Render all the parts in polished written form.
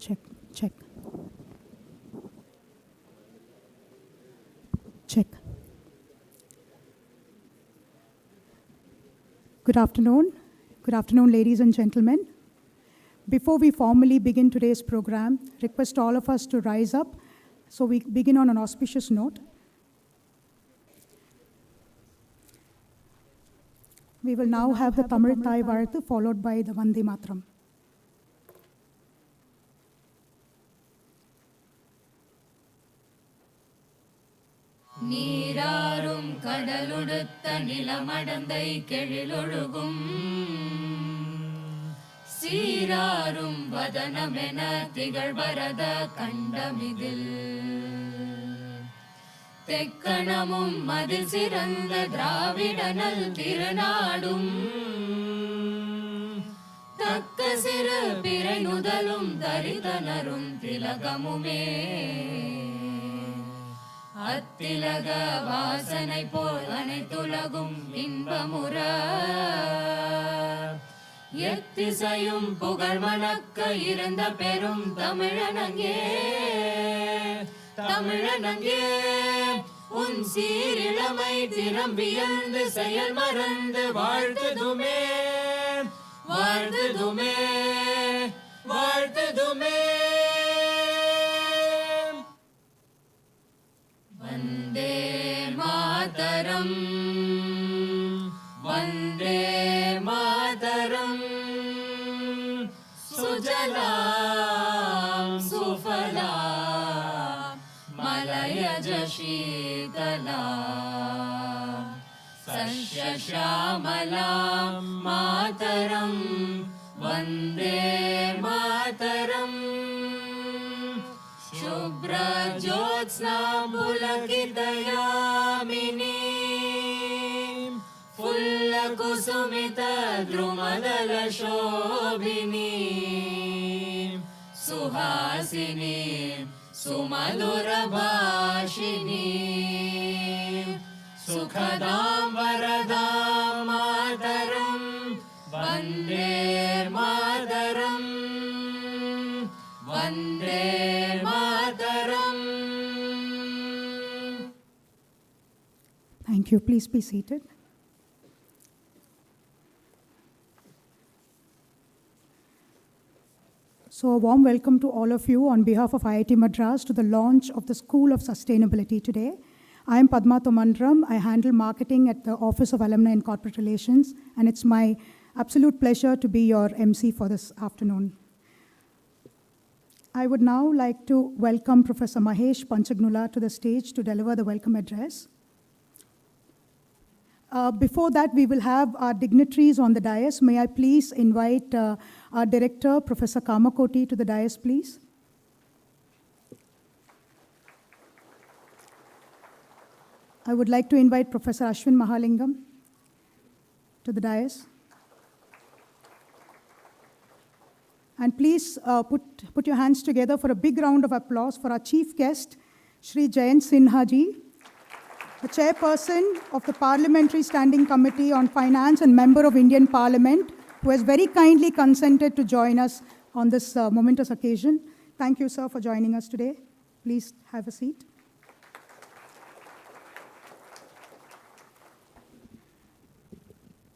Check, check. Check. Good afternoon. Good afternoon, ladies and gentlemen. Before we formally begin today's program, request all of us to rise up so we begin on an auspicious note. We will now have the Tamil Thai Varathu followed by the Vande Matram. நீராறும் கடலுடுத்த நிலமடந்தை கெழிலொழுகும் சீராறும் வதனமென திகழ்வரத கண்டமிதில் தெக்கணமும் மதில் சிறந்த திராவிடனல் திருநாடும் தக்க சிறு பிறை நுதலும் தரிதனரும் திலகமுமே அத்திலக வாசனை போல் அனைத்துலகும் இன்பமுற எத்திசையும் புகழ் மணக்க இருந்த பெரும் தமிழனங்கே தமிழனங்கே உன் சீரிழமை திறம் வியந்து செயல் மறந்து வாழ்த்துதுமே வாழ்த்துதுமே வாழ்த்துதுமே. வந்தே மாதரம் வந்தே மாதரம் சுஜலாம் சுஃபலாம் மலயஜ ஷீதலாம் சஸ்யஷ்யாமலாம் மாதரம் வந்தே மாதரம் शुभ्रज्योत्स्ना पुलकितयामिनी फुल्लकुसुमितद्रुमदलशोभिनी सुहासिनी सुमधुरभाषिणी सुखदां वरदां मातरं वन्दे मातरं Vande Mataram. Thank you. Please be seated. So a warm welcome to all of you on behalf of IIT Madras to the launch of the School of Sustainability today. I am Padma Tomandram. I handle marketing at the Office of Alumni and Corporate Relations, and it's my absolute pleasure to be your MC for this afternoon. I would now like to welcome Professor Mahesh Panchagnula to the stage to deliver the welcome address. Before that, we will have our dignitaries on the dais. May I please invite our director, Professor Kamakoti, to the dais, please. I would like to invite Professor Ashwin Mahalingam to the dais. And please put your hands together for a big round of applause for our chief guest, Shri Jayant Sinha ji, the chairperson of the Parliamentary Standing Committee on Finance and member of Indian Parliament, who has very kindly consented to join us on this momentous occasion. Thank you, sir, for joining us today. Please have a seat.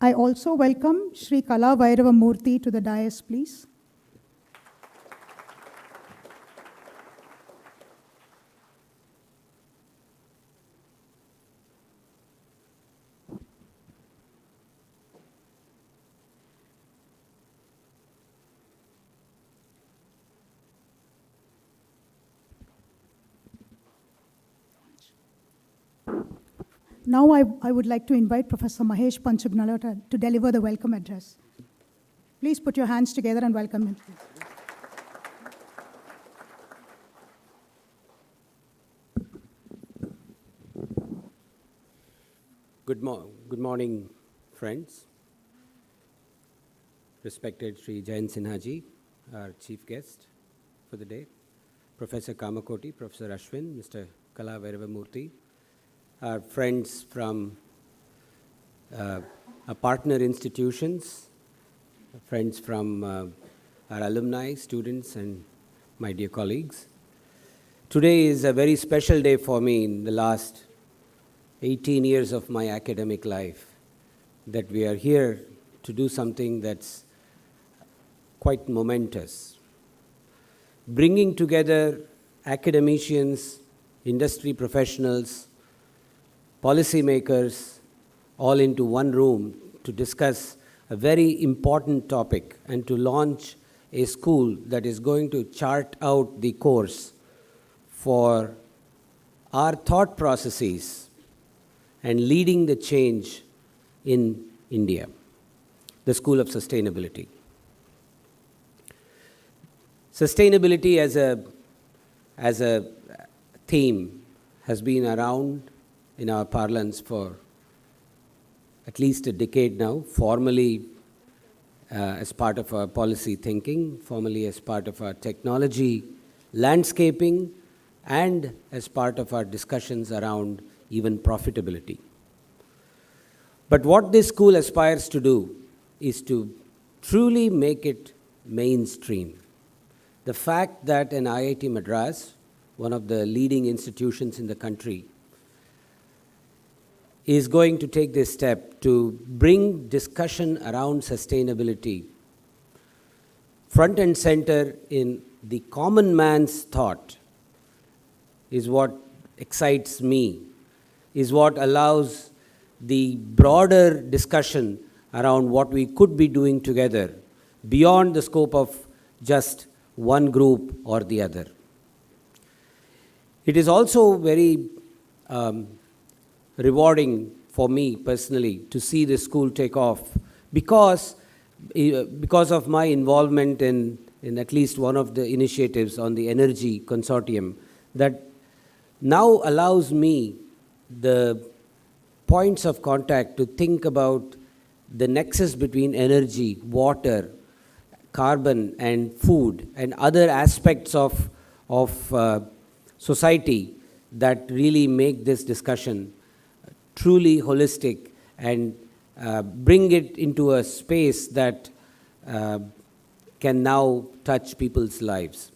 I also welcome Shri Kala Vairava Murthy to the dais, please. Now I would like to invite Professor Mahesh Panchagnula to deliver the welcome address. Please put your hands together and welcome him. Good morning, friends. Respected Shri Jayant Sinha ji, our chief guest for the day, Professor Kamakoti, Professor Ashwin, Mr. Kala Vairava Murthy, our friends from our partner institutions, friends from our alumni, students, and my dear colleagues. Today is a very special day for me in the last 18 years of my academic life, that we are here to do something that's quite momentous. Bringing together academicians, industry professionals, policymakers, all into one room to discuss a very important topic and to launch a school that is going to chart out the course for our thought processes and leading the change in India, the School of Sustainability. Sustainability as a theme has been around in our parlance for at least a decade now, formally as part of our policy thinking, formally as part of our technology landscaping, and as part of our discussions around even profitability. But what this school aspires to do is to truly make it mainstream. The fact that an IIT Madras, one of the leading institutions in the country, is going to take this step to bring discussion around sustainability front and center in the common man's thought is what excites me, is what allows the broader discussion around what we could be doing together beyond the scope of just one group or the other. It is also very rewarding for me personally to see this school take off because of my involvement in at least one of the initiatives on the energy consortium that now allows me the points of contact to think about the nexus between energy, water, carbon and food and other aspects of society that really make this discussion truly holistic and bring it into a space that can now touch people's lives.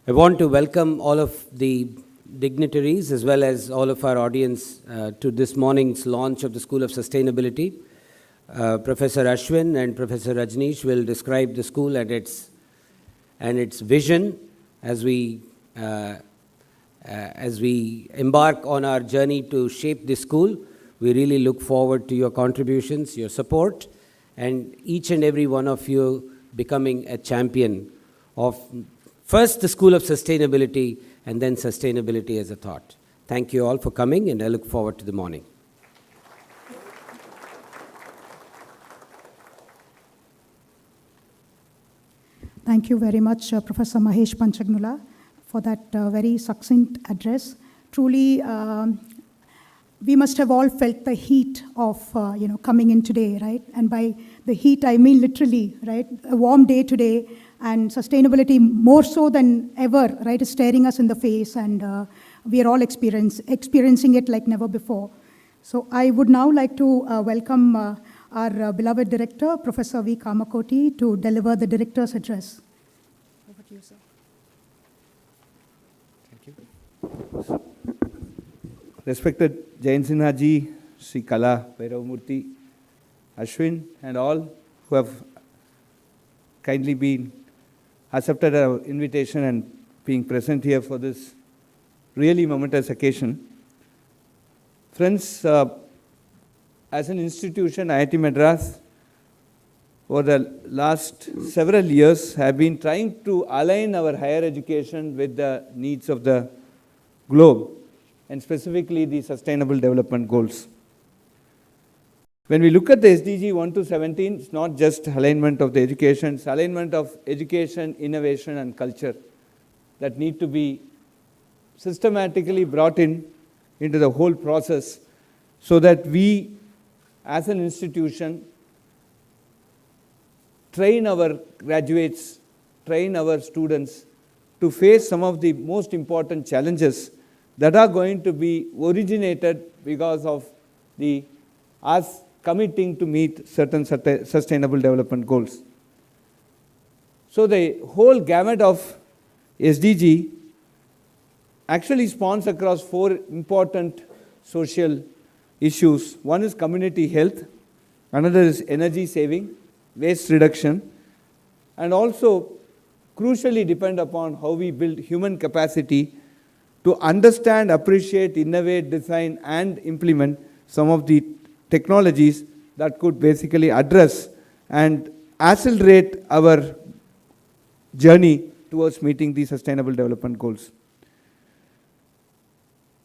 I want to welcome all of the dignitaries as well as all of our audience to this morning's launch of the School of Sustainability. Professor Ashwin and Professor Rajneesh will describe the school and its vision as we embark on our journey to shape this school. We really look forward to your contributions, your support, and each and every one of you becoming a champion of first the School of Sustainability and then sustainability as a thought. Thank you all for coming, and I look forward to the morning. Thank you very much, Professor Mahesh Panchagnula, for that very succinct address. Truly, we must have all felt the heat of coming in today, right? And by the heat, I mean literally, right? A warm day today, and sustainability more so than ever, right, is staring us in the face, and we are all experiencing it like never before. So I would now like to welcome our beloved director, Professor V. Kamakoti, to deliver the director's address. Over to you, sir. Thank you. Respected Jayant Sinha ji, Shri Kala Bhairavamurthy, Ashwin, and all who have kindly been accepted our invitation and being present here for this really momentous occasion. Friends, as an institution, IIT Madras, over the last several years, have been trying to align our higher education with the needs of the globe, and specifically the Sustainable Development Goals. When we look at the SDG 1 to 17, it's not just alignment of the education, it's alignment of education, innovation, and culture that need to be systematically brought into the whole process so that we, as an institution, train our graduates, train our students to face some of the most important challenges that are going to be originated because of us committing to meet certain sustainable development goals. So the whole gamut of SDG actually spawns across 4 important social issues. One is community health, another is energy saving, waste reduction, and also crucially depend upon how we build human capacity to understand, appreciate, innovate, design, and implement some of the technologies that could basically address and accelerate our journey towards meeting the Sustainable Development Goals.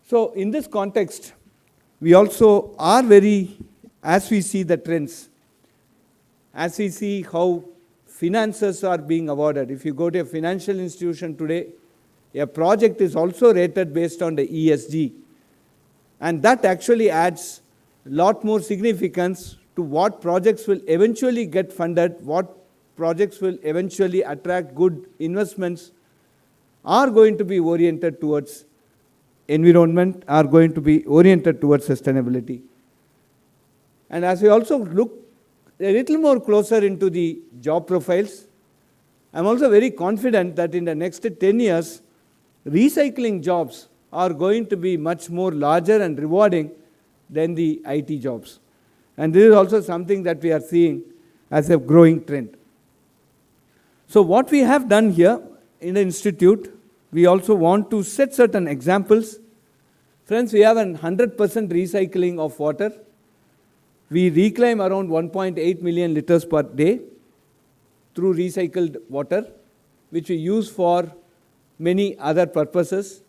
So in this context, we also are as we see the trends, as we see how finances are being awarded. If you go to a financial institution today, a project is also rated based on the ESG. And that actually adds a lot more significance to what projects will eventually get funded, what projects will eventually attract good investments, are going to be oriented towards environment, are going to be oriented towards sustainability. And as we also look a little more closer into the job profiles, I'm also very confident that in the next 10 years, recycling jobs are going to be much more larger and rewarding than the IT jobs. And this is also something that we are seeing as a growing trend. So what we have done here in the institute, we also want to set certain examples. Friends, we have 100% recycling of water. We reclaim around 1.8 million liters per day through recycled water, which we use for many other purposes.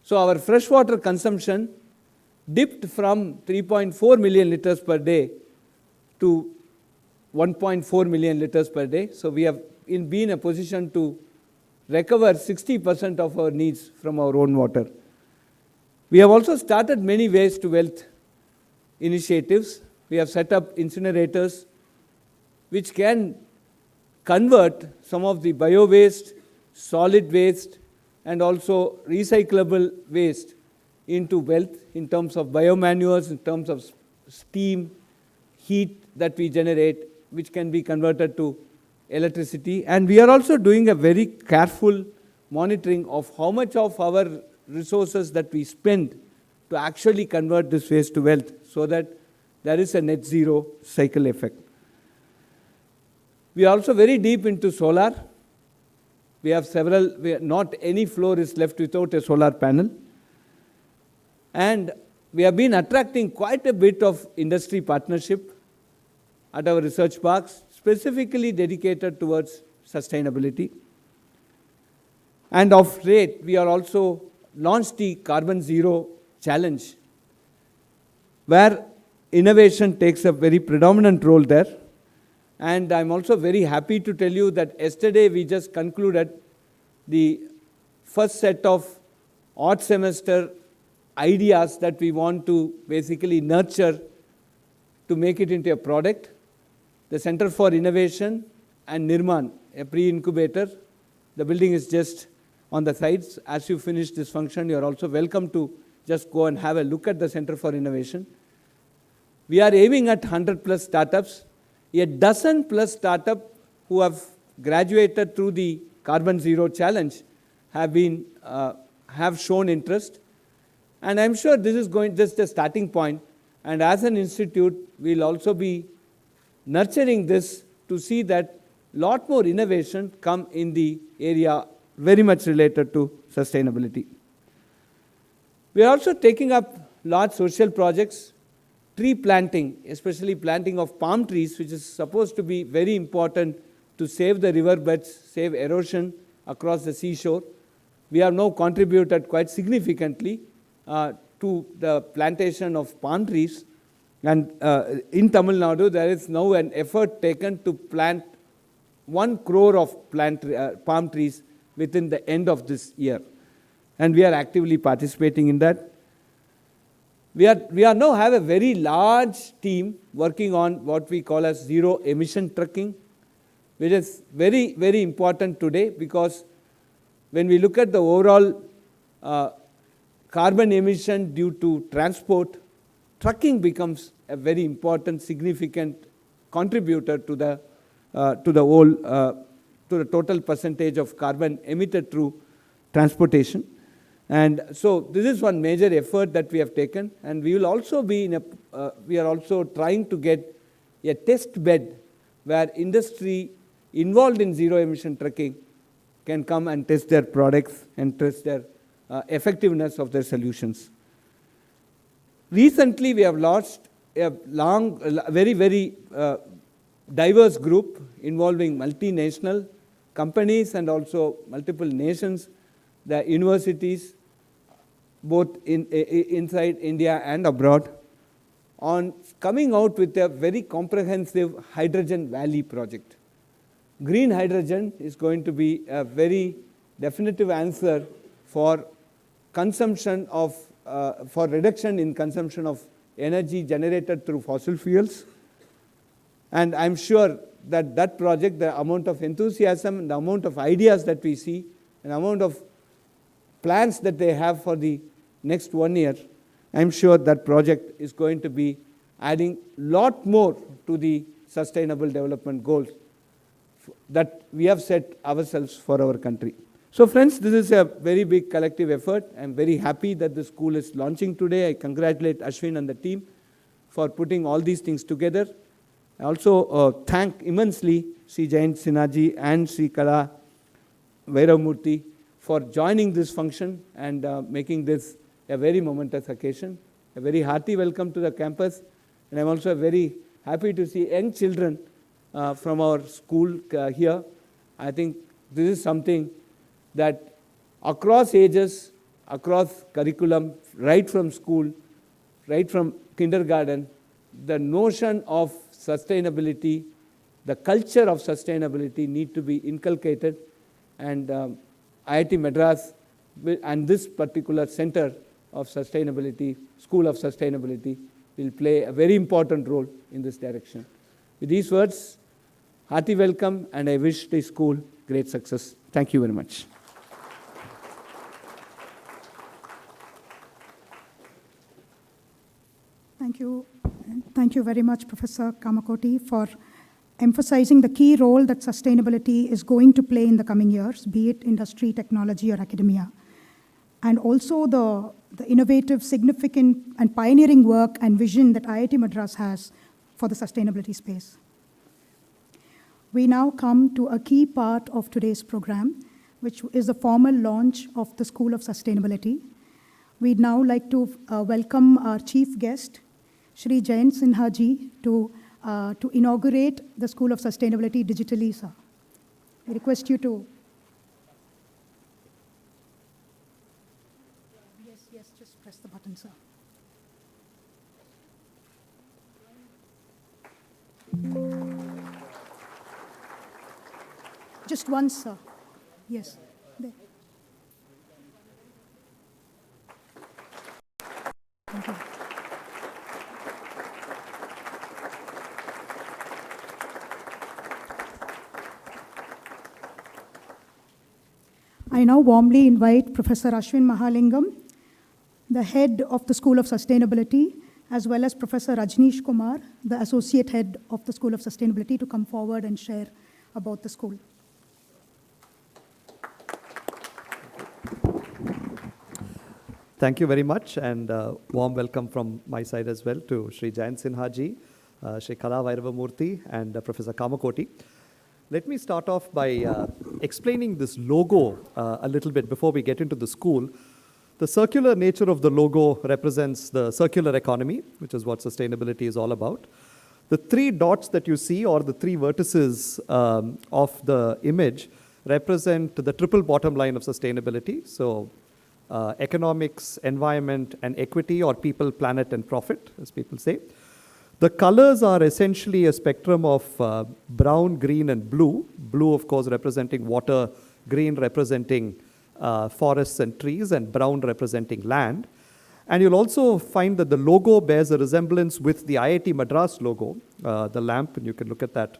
So our freshwater consumption dipped from 3.4 million liters per day to 1.4 million liters per day. So we have been in a position to recover 60% of our needs from our own water. We have also started many waste to wealth initiatives. We have set up incinerators which can convert some of the bio-waste, solid waste, and also recyclable waste into wealth in terms of biomanures, in terms of steam, heat that we generate, which can be converted to electricity. And we are also doing a very careful monitoring of how much of our resources that we spend to actually convert this waste to wealth, so that there is a net zero cycle effect. We are also very deep into solar. We have not any floor is left without a solar panel. And we have been attracting quite a bit of industry partnership at our research parks, specifically dedicated towards sustainability. And of late, we are also launched the Carbon Zero Challenge, where innovation takes a very predominant role there. And I'm also very happy to tell you that yesterday we just concluded the first set of odd semester ideas that we want to basically nurture to make it into a product. The Center for Innovation and Nirman, a pre-incubator. The building is just on the sides. As you finish this function, you are also welcome to just go and have a look at the Center for Innovation. We are aiming at 100+ startups. A dozen+ startups who have graduated through the Carbon Zero Challenge have shown interest. And I'm sure this is just a starting point. And as an institute, we'll also be nurturing this to see that a lot more innovation come in the area very much related to sustainability. We are also taking up large social projects, tree planting, especially planting of palm trees, which is supposed to be very important to save the riverbeds, save erosion across the seashore. We have now contributed quite significantly to the plantation of palm trees. And in Tamil Nadu, there is now an effort taken to plant 1 crore of palm trees within the end of this year. And we are actively participating in that. We are now have a very large team working on what we call as zero emission trucking, which is very, very important today, because when we look at the overall carbon emission due to transport, trucking becomes a very important, significant contributor to the whole to the total percentage of carbon emitted through transportation. And so this is one major effort that we have taken, and we will also be we are also trying to get a test bed where industry involved in zero emission trucking can come and test their products and test their effectiveness of their solutions. Recently, we have launched a very diverse group involving multinational companies and also multiple nations, the universities, both inside India and abroad, on coming out with a very comprehensive hydrogen valley project. Green hydrogen is going to be a very definitive answer for consumption of, for reduction in consumption of energy generated through fossil fuels. And I'm sure that that project, the amount of enthusiasm, the amount of ideas that we see, and the amount of plans that they have for the next 1 year, I'm sure that project is going to be adding a lot more to the sustainable development goals that we have set ourselves for our country. So friends, this is a very big collective effort. I'm very happy that the school is launching today. I congratulate Ashwin and the team for putting all these things together. I also thank immensely Shri Jayant Sinha ji and Shri Kala Vairavamurthy for joining this function and making this a very momentous occasion. A very hearty welcome to the campus, and I'm also very happy to see young children from our school here. I think this is something that across ages, across curriculum, right from school, right from kindergarten, the notion of sustainability, the culture of sustainability need to be inculcated, and IIT Madras and this particular center of sustainability, School of Sustainability, will play a very important role in this direction. With these words, hearty welcome, and I wish the school great success. Thank you very much. Thank you. Thank you very much, Professor Kamakoti, for emphasizing the key role that sustainability is going to play in the coming years, be it industry, technology, or academia, and also the innovative, significant, and pioneering work and vision that IIT Madras has for the sustainability space. We now come to a key part of today's program, which is the formal launch of the School of Sustainability. We'd now like to welcome our chief guest, Shri Jayant Sinha ji, to inaugurate the School of Sustainability digitally, sir. We request you to. Yes, just press the button, sir. Just once, sir. Yes. There. Thank you. I now warmly invite Professor Ashwin Mahalingam, the head of the School of Sustainability, as well as Professor Rajneesh Kumar, the associate head of the School of Sustainability, to come forward and share about the school. Thank you very much, and warm welcome from my side as well to Shri Jayant Sinha ji, Shri Kala Vairavamurthy, and Professor Kamakoti. Let me start off by explaining this logo a little bit before we get into the school. The circular nature of the logo represents the circular economy, which is what sustainability is all about. The three dots that you see, or the three vertices of the image, represent the triple bottom line of sustainability. So economics, environment, and equity, or people, planet, and profit, as people say. The colors are essentially a spectrum of brown, green, and blue. Blue, of course, representing water, green representing forests and trees, and brown representing land. And you'll also find that the logo bears a resemblance with the IIT Madras logo, the lamp, and you can look at that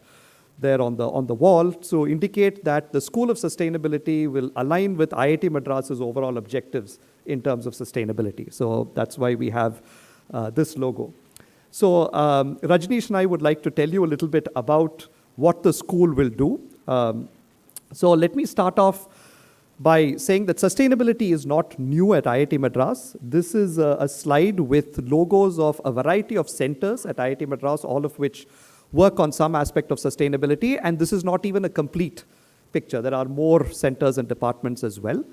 there on the wall, to indicate that the School of Sustainability will align with IIT Madras's overall objectives in terms of sustainability. So that's why we have this logo. So Rajneesh and I would like to tell you a little bit about what the school will do. So let me start off by saying that sustainability is not new at IIT Madras. This is a slide with logos of a variety of centers at IIT Madras, all of which work on some aspect of sustainability, and this is not even a complete picture. There are more centers and departments as well.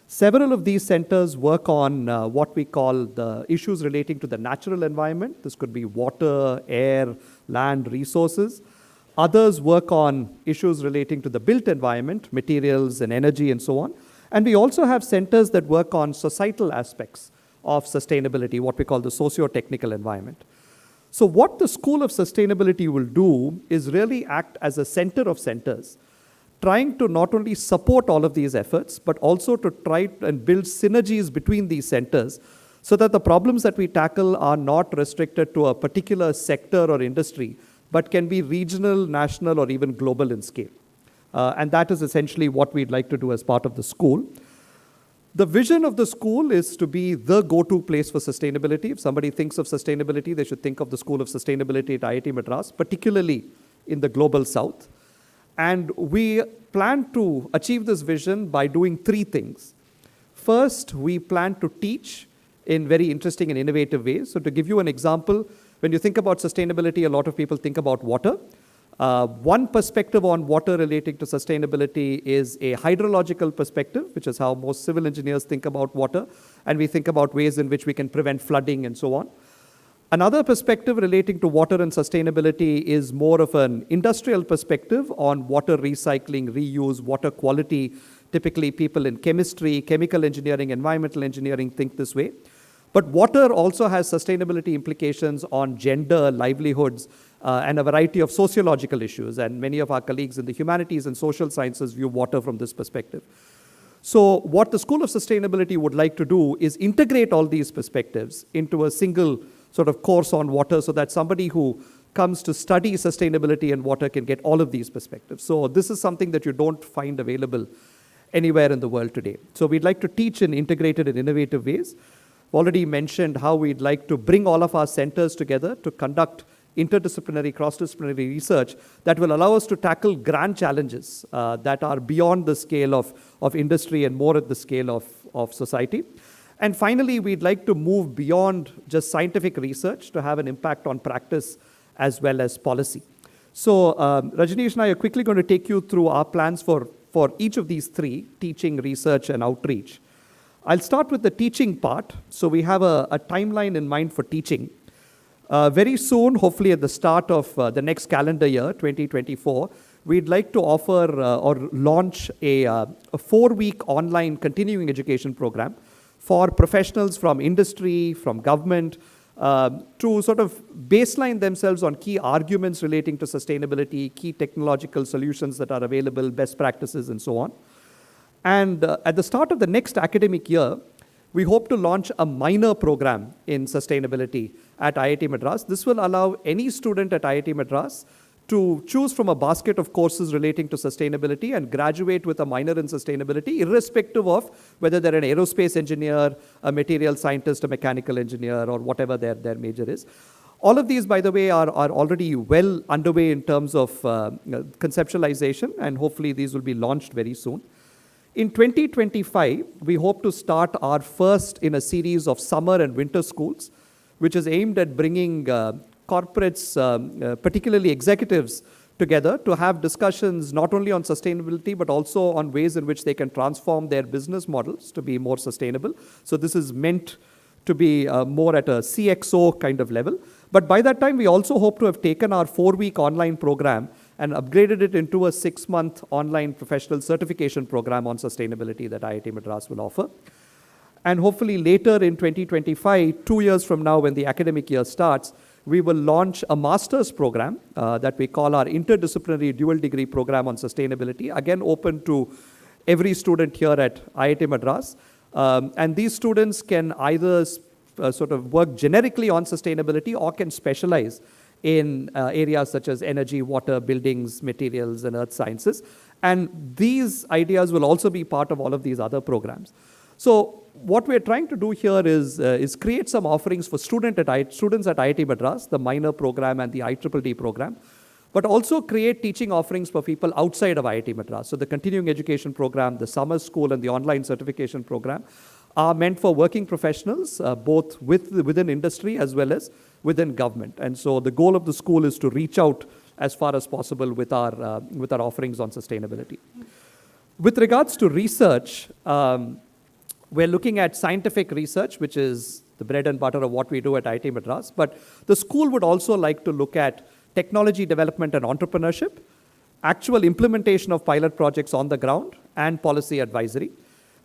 Several of these centers work on what we call the issues relating to the natural environment. This could be water, air, land, resources. Others work on issues relating to the built environment, materials and energy and so on. And we also have centers that work on societal aspects of sustainability, what we call the socio-technical environment. So what the School of Sustainability will do is really act as a center of centers, trying to not only support all of these efforts, but also to try and build synergies between these centers so that the problems that we tackle are not restricted to a particular sector or industry, but can be regional, national, or even global in scale. And that is essentially what we'd like to do as part of the school. The vision of the school is to be the go-to place for sustainability. If somebody thinks of sustainability, they should think of the School of Sustainability at IIT Madras, particularly in the global south. And we plan to achieve this vision by doing three things. First, we plan to teach in very interesting and innovative ways. So to give you an example, when you think about sustainability, a lot of people think about water. One perspective on water relating to sustainability is a hydrological perspective, which is how most civil engineers think about water. And we think about ways in which we can prevent flooding and so on. Another perspective relating to water and sustainability is more of an industrial perspective on water recycling, reuse, water quality. Typically, people in chemistry, chemical engineering, environmental engineering think this way. But water also has sustainability implications on gender, livelihoods, and a variety of sociological issues. And many of our colleagues in the humanities and social sciences view water from this perspective. So what the School of Sustainability would like to do is integrate all these perspectives into a single sort of course on water so that somebody who comes to study sustainability and water can get all of these perspectives. So this is something that you don't find available anywhere in the world today. So we'd like to teach in integrated and innovative ways. Already mentioned how we'd like to bring all of our centers together to conduct interdisciplinary, cross-disciplinary research that will allow us to tackle grand challenges that are beyond the scale of industry and more at the scale of society. And finally, we'd like to move beyond just scientific research to have an impact on practice as well as policy. So Rajneesh and I are quickly going to take you through our plans for each of these three, teaching, research, and outreach. I'll start with the teaching part. So we have a timeline in mind for teaching. Very soon, hopefully at the start of the next calendar year, 2024, we'd like to offer or launch a 4-week online continuing education program for professionals from industry, from government, to sort of baseline themselves on key arguments relating to sustainability, key technological solutions that are available, best practices, and so on. And at the start of the next academic year, we hope to launch a minor program in sustainability at IIT Madras. This will allow any student at IIT Madras to choose from a basket of courses relating to sustainability and graduate with a minor in sustainability, irrespective of whether they're an aerospace engineer, a material scientist, a mechanical engineer, or whatever their major is. All of these, by the way, are already well underway in terms of conceptualization, and hopefully these will be launched very soon. In 2025, we hope to start our first in a series of summer and winter schools, which is aimed at bringing corporates, particularly executives, together to have discussions not only on sustainability, but also on ways in which they can transform their business models to be more sustainable. So this is meant to be more at a CXO kind of level. But by that time, we also hope to have taken our 4-week online program and upgraded it into a 6-month online professional certification program on sustainability that IIT Madras will offer. And hopefully later in 2025, 2 years from now when the academic year starts, we will launch a master's program that we call our interdisciplinary dual degree program on sustainability, again open to every student here at IIT Madras. And these students can either sort of work generically on sustainability or can specialize in areas such as energy, water, buildings, materials, and earth sciences. And these ideas will also be part of all of these other programs. So what we're trying to do here is create some offerings for students at IIT Madras, the minor program and the IIID program. but also create teaching offerings for people outside of IIT Madras. So the continuing education program, the summer school, and the online certification program are meant for working professionals, both within industry as well as within government. And so the goal of the school is to reach out as far as possible with our offerings on sustainability. With regards to research, we're looking at scientific research, which is the bread and butter of what we do at IIT Madras. But the school would also like to look at technology development and entrepreneurship, actual implementation of pilot projects on the ground, and policy advisory.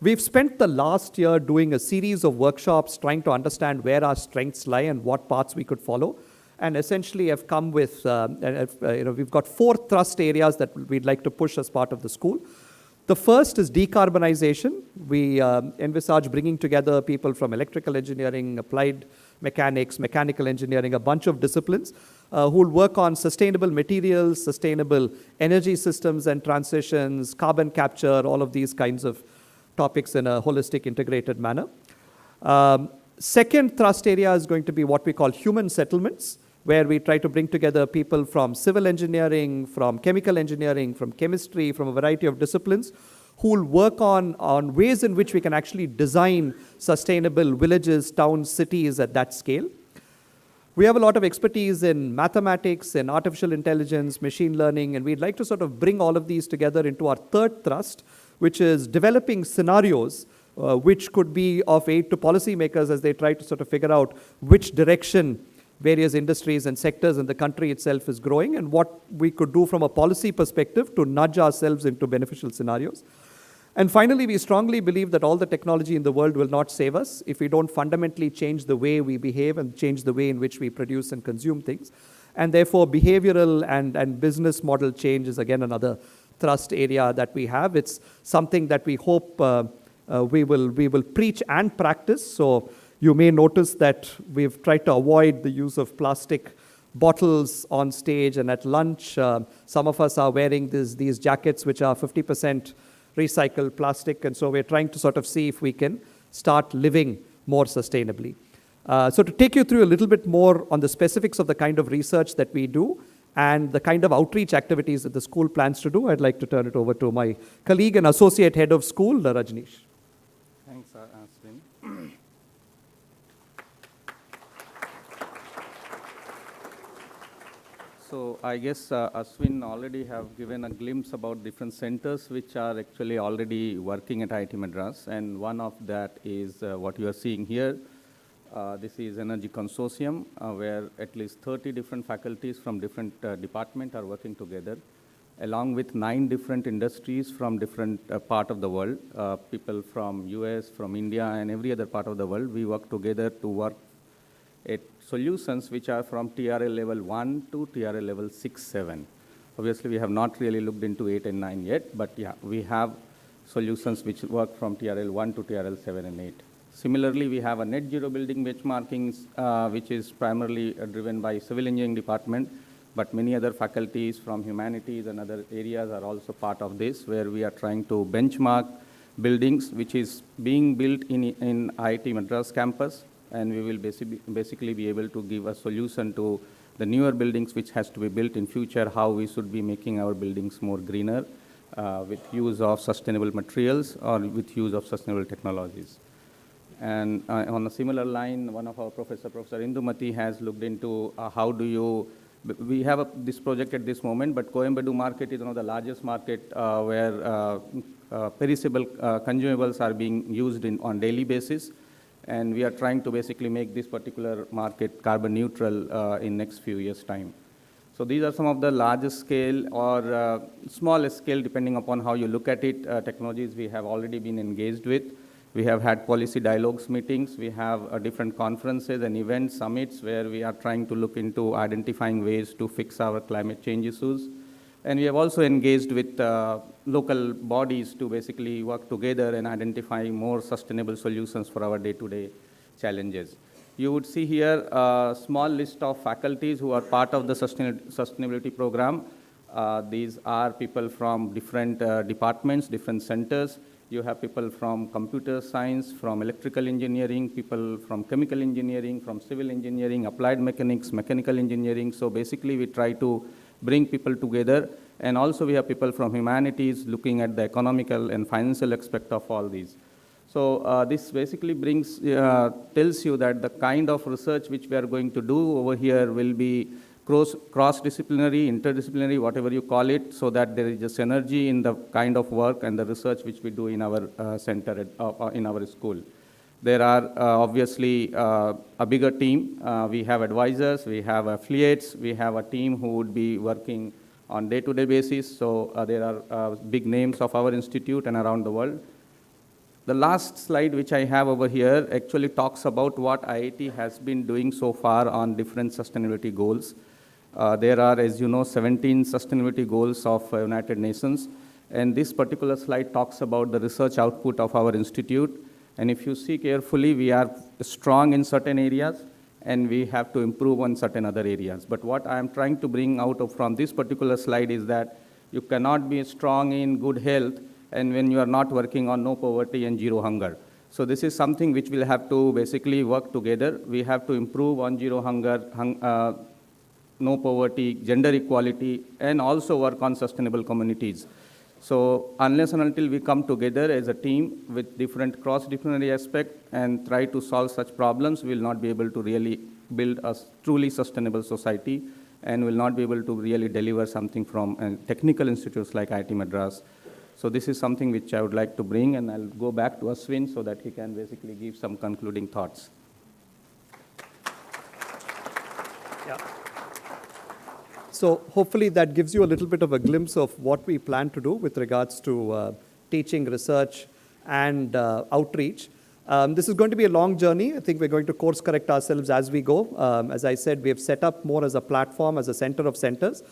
We've spent the last year doing a series of workshops trying to understand where our strengths lie and what paths we could follow, and essentially have come with, we've got 4 thrust areas that we'd like to push as part of the school. The first is decarbonization. We envisage bringing together people from electrical engineering, applied mechanics, mechanical engineering, a bunch of disciplines who will work on sustainable materials, sustainable energy systems and transitions, carbon capture, all of these kinds of topics in a holistic, integrated manner. Second thrust area is going to be what we call human settlements, where we try to bring together people from civil engineering, from chemical engineering, from chemistry, from a variety of disciplines, who will work on ways in which we can actually design sustainable villages, towns, cities at that scale. We have a lot of expertise in mathematics, in artificial intelligence, machine learning, and we'd like to sort of bring all of these together into our third thrust, which is developing scenarios which could be of aid to policymakers as they try to sort of figure out which direction various industries and sectors in the country itself is growing, and what we could do from a policy perspective to nudge ourselves into beneficial scenarios. And finally, we strongly believe that all the technology in the world will not save us if we don't fundamentally change the way we behave and change the way in which we produce and consume things. And therefore, behavioral and business model change is again another thrust area that we have. It's something that we hope we will preach and practice. So you may notice that we've tried to avoid the use of plastic bottles on stage and at lunch. Some of us are wearing these jackets which are 50% recycled plastic, and so we're trying to sort of see if we can start living more sustainably. So to take you through a little bit more on the specifics of the kind of research that we do and the kind of outreach activities that the school plans to do, I'd like to turn it over to my colleague and associate head of school, Rajneesh. Thanks, Ashwin. So I guess Ashwin already have given a glimpse about different centers which are actually already working at IIT Madras, and one of that is what you are seeing here. This is Energy Consortium, where at least 30 different faculties from different departments are working together, along with 9 different industries from different part of the world, people from US, from India, and every other part of the world. We work together to work at solutions which are from TRL level 1 to TRL level 6, 7. Obviously, we have not really looked into 8 and 9 yet, but yeah, we have solutions which work from TRL 1 to TRL 7 and 8. Similarly, we have a net zero building benchmarking, which is primarily driven by civil engineering department, but many other faculties from humanities and other areas are also part of this, where we are trying to benchmark buildings which is being built in IIT Madras campus, and we will basically be able to give a solution to the newer buildings which has to be built in future, how we should be making our buildings more greener with use of sustainable materials or with use of sustainable technologies. And on a similar line, one of our Professor Indumati has looked into how do you, we have this project at this moment, but Coimbatore market is one of the largest market where perishable consumables are being used on daily basis. And we are trying to basically make this particular market carbon neutral in next few years' time. So these are some of the largest scale or small scale, depending upon how you look at it, technologies we have already been engaged with. We have had policy dialogues meetings. We have different conferences and events, summits, where we are trying to look into identifying ways to fix our climate change issues. And we have also engaged with local bodies to basically work together and identify more sustainable solutions for our day-to-day challenges. You would see here a small list of faculties who are part of the sustainability program. These are people from different departments, different centers. You have people from computer science, from electrical engineering, people from chemical engineering, from civil engineering, applied mechanics, mechanical engineering. So basically we try to bring people together. And also we have people from humanities looking at the economical and financial aspect of all these. So this basically tells you that the kind of research which we are going to do over here will be cross-disciplinary, interdisciplinary, whatever you call it, so that there is a synergy in the kind of work and the research which we do in our center, in our school. There are obviously a bigger team. We have advisors, we have affiliates, we have a team who would be working on day-to-day basis. So there are big names of our institute and around the world. The last slide which I have over here actually talks about what IIT has been doing so far on different sustainability goals. There are, as you know, 17 sustainability goals of United Nations. And this particular slide talks about the research output of our institute. And if you see carefully, we are strong in certain areas, and we have to improve on certain other areas. But what I am trying to bring out from this particular slide is that you cannot be strong in good health and when you are not working on no poverty and zero hunger. So this is something which will have to basically work together. We have to improve on zero hunger, no poverty, gender equality, and also work on sustainable communities. So unless and until we come together as a team with different cross-disciplinary aspects and try to solve such problems, we will not be able to really build a truly sustainable society and will not be able to really deliver something from technical institutes like IIT Madras. So this is something which I would like to bring, and I'll go back to Ashwin so that he can basically give some concluding thoughts. Yeah. So hopefully that gives you a little bit of a glimpse of what we plan to do with regards to teaching, research, and outreach. This is going to be a long journey. I think we're going to course correct ourselves as we go. As I said, we have set up more as a platform, as a center of centers.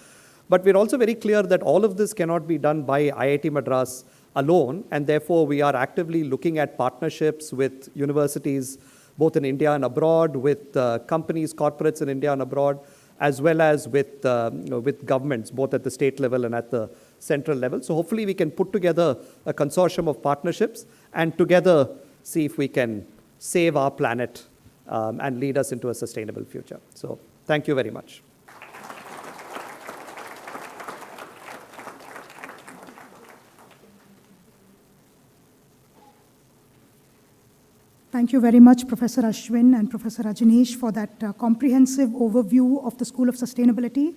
But we're also very clear that all of this cannot be done by IIT Madras alone, and therefore we are actively looking at partnerships with universities, both in India and abroad, with companies, corporates in India and abroad, as well as with governments, both at the state level and at the central level. So hopefully we can put together a consortium of partnerships and together see if we can save our planet and lead us into a sustainable future. So thank you very much. Thank you very much, Professor Ashwin and Professor Rajneesh, for that comprehensive overview of the School of Sustainability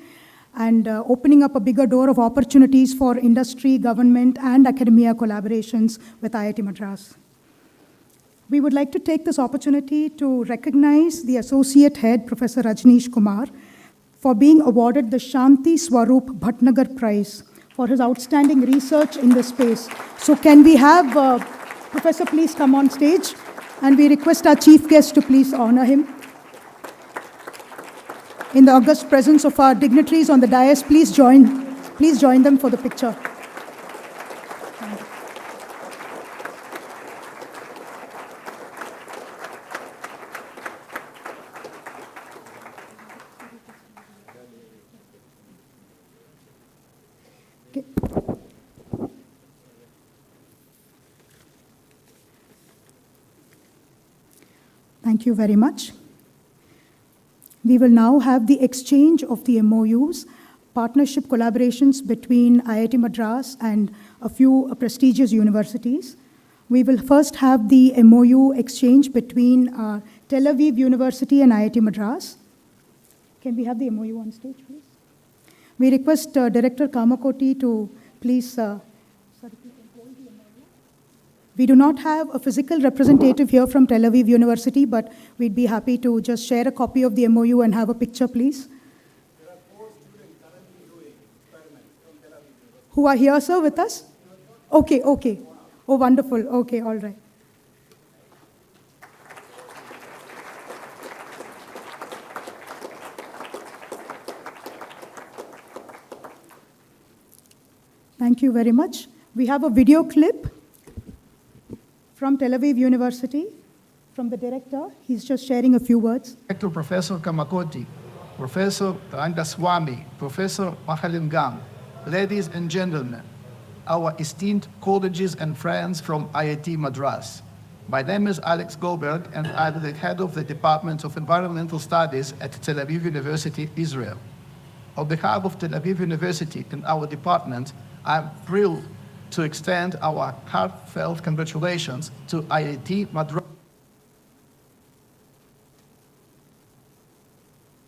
and opening up a bigger door of opportunities for industry, government, and academia collaborations with IIT Madras. We would like to take this opportunity to recognize the Associate Head, Professor Rajneesh Kumar, for being awarded the Shanti Swaroop Bhatnagar Prize for his outstanding research in this space. So can we have Professor please come on stage? And we request our chief guest to please honor him. In the august presence of our dignitaries on the dais, please join them for the picture. Okay. Thank you very much. We will now have the exchange of the MOUs, partnership collaborations between IIT Madras and a few prestigious universities. We will first have the MOU exchange between Tel Aviv University and IIT Madras. Can we have the MOU on stage, please? We request Director Kamakoti to please We do not have a physical representative here from Tel Aviv University, but we'd be happy to just share a copy of the MOU and have a picture, please. There are 4 students currently doing experiments from Tel Aviv University. Who are here, sir, with us? Okay. Oh, wonderful. Okay, all right. Thank you very much. We have a video clip from Tel Aviv University, from the director. He's just sharing a few words. To Professor Kamakoti, Professor Rangaswamy, Professor Mahalingam, ladies and gentlemen, our esteemed colleagues and friends from IIT Madras. My name is Alex Goldberg, and I'm the head of the Department of Environmental Studies at Tel Aviv University, Israel. on behalf of Tel Aviv University and our department, I'm thrilled to extend our heartfelt congratulations to IIT Madras.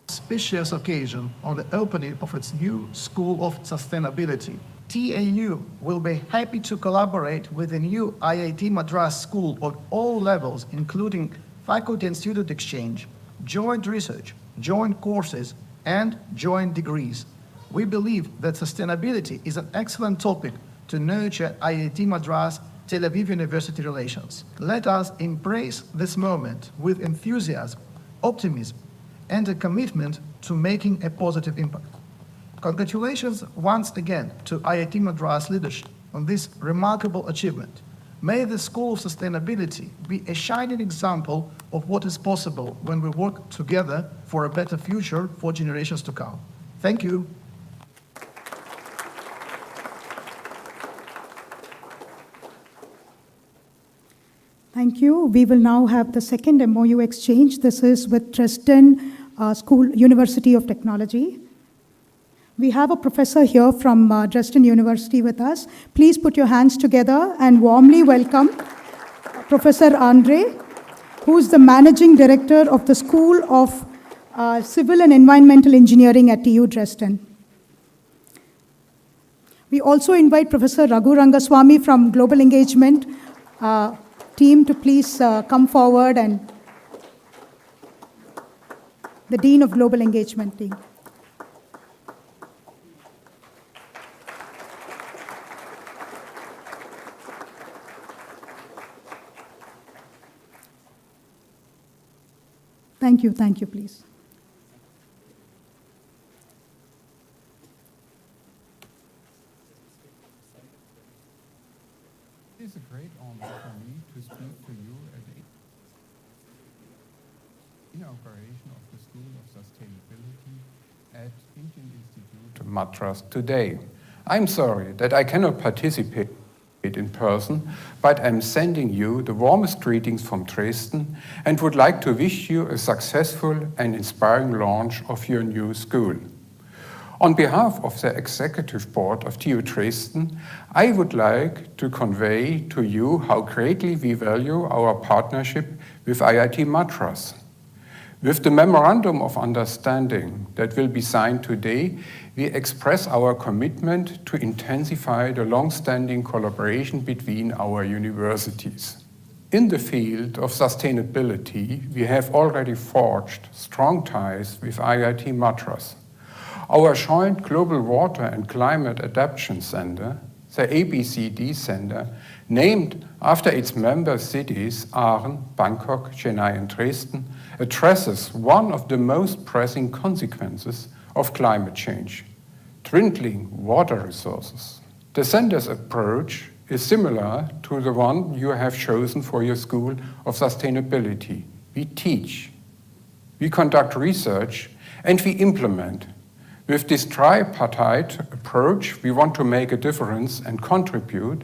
Auspicious occasion on the opening of its new School of Sustainability. TAU will be happy to collaborate with the new IIT Madras School on all levels, including faculty and student exchange, joint research, joint courses, and joint degrees. We believe that sustainability is an excellent topic to nurture IIT Madras Tel Aviv University relations. Let us embrace this moment with enthusiasm, optimism, and a commitment to making a positive impact. Congratulations once again to IIT Madras leadership on this remarkable achievement. May the School of Sustainability be a shining example of what is possible when we work together for a better future for generations to come. Thank you. Thank you. We will now have the second MOU exchange. This is with Dresden University of Technology. We have a professor here from Dresden University with us. Please put your hands together and warmly welcome Professor Andre, who is the Managing Director of the School of Civil and Environmental Engineering at TU Dresden. We also invite Professor Raghu Rangaswamy from Global Engagement team to please come forward, and the Dean of Global Engagement team. Thank you, please. It is a great honor for me to speak to you at the inauguration of the School of Sustainability at Indian Institute of Madras today. I'm sorry that I cannot participate in person, but I'm sending you the warmest greetings from Dresden and would like to wish you a successful and inspiring launch of your new school. On behalf of the Executive Board of TU Dresden, I would like to convey to you how greatly we value our partnership with IIT Madras. With the Memorandum of Understanding that will be signed today, we express our commitment to intensify the long-standing collaboration between our universities. In the field of sustainability, we have already forged strong ties with IIT Madras. Our joint Global Water and Climate Adaptation Center, the ABCD Center, named after its member cities Aachen, Bangkok, Chennai, and Dresden, addresses one of the most pressing consequences of climate change: dwindling water resources. The center's approach is similar to the one you have chosen for your School of Sustainability. We teach, we conduct research, and we implement. With this tripartite approach, we want to make a difference and contribute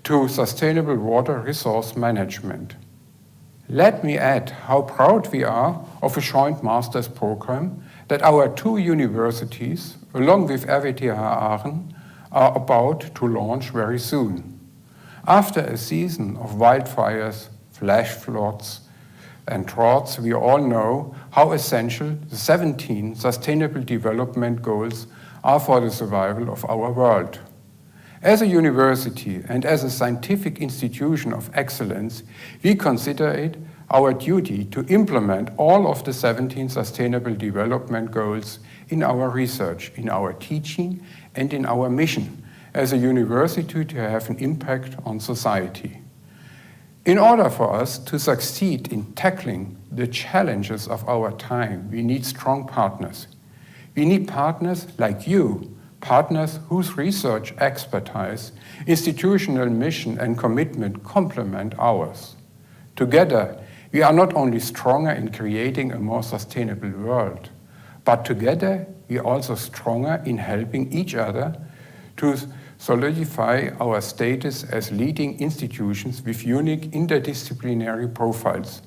to sustainable water resource management. Let me add how proud we are of a joint master's program that our two universities, along with RWTH Aachen, are about to launch very soon. After a season of wildfires, flash floods, and droughts, we all know how essential the 17 Sustainable Development Goals are for the survival of our world. As a university and as a scientific institution of excellence, we consider it our duty to implement all of the 17 Sustainable Development Goals in our research, in our teaching, and in our mission as a university to have an impact on society. In order for us to succeed in tackling the challenges of our time, we need strong partners. We need partners like you, partners whose research expertise, institutional mission, and commitment complement ours. Together, we are not only stronger in creating a more sustainable world, but together we are also stronger in helping each other to solidify our status as leading institutions with unique interdisciplinary profiles.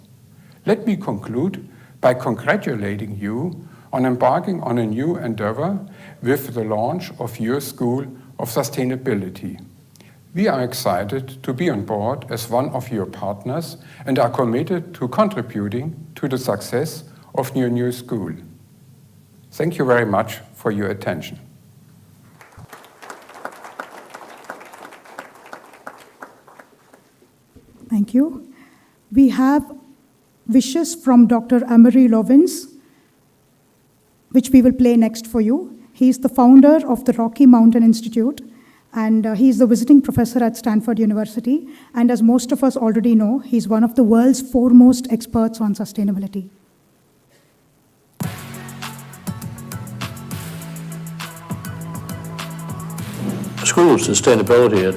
Let me conclude by congratulating you on embarking on a new endeavor with the launch of your School of Sustainability. We are excited to be on board as one of your partners and are committed to contributing to the success of your new school. Thank you very much for your attention. Thank you. We have wishes from Dr. Amory Lovins, which we will play next for you. He is the founder of the Rocky Mountain Institute, and he is the visiting professor at Stanford University. And as most of us already know, he's one of the world's foremost experts on sustainability. The School of Sustainability at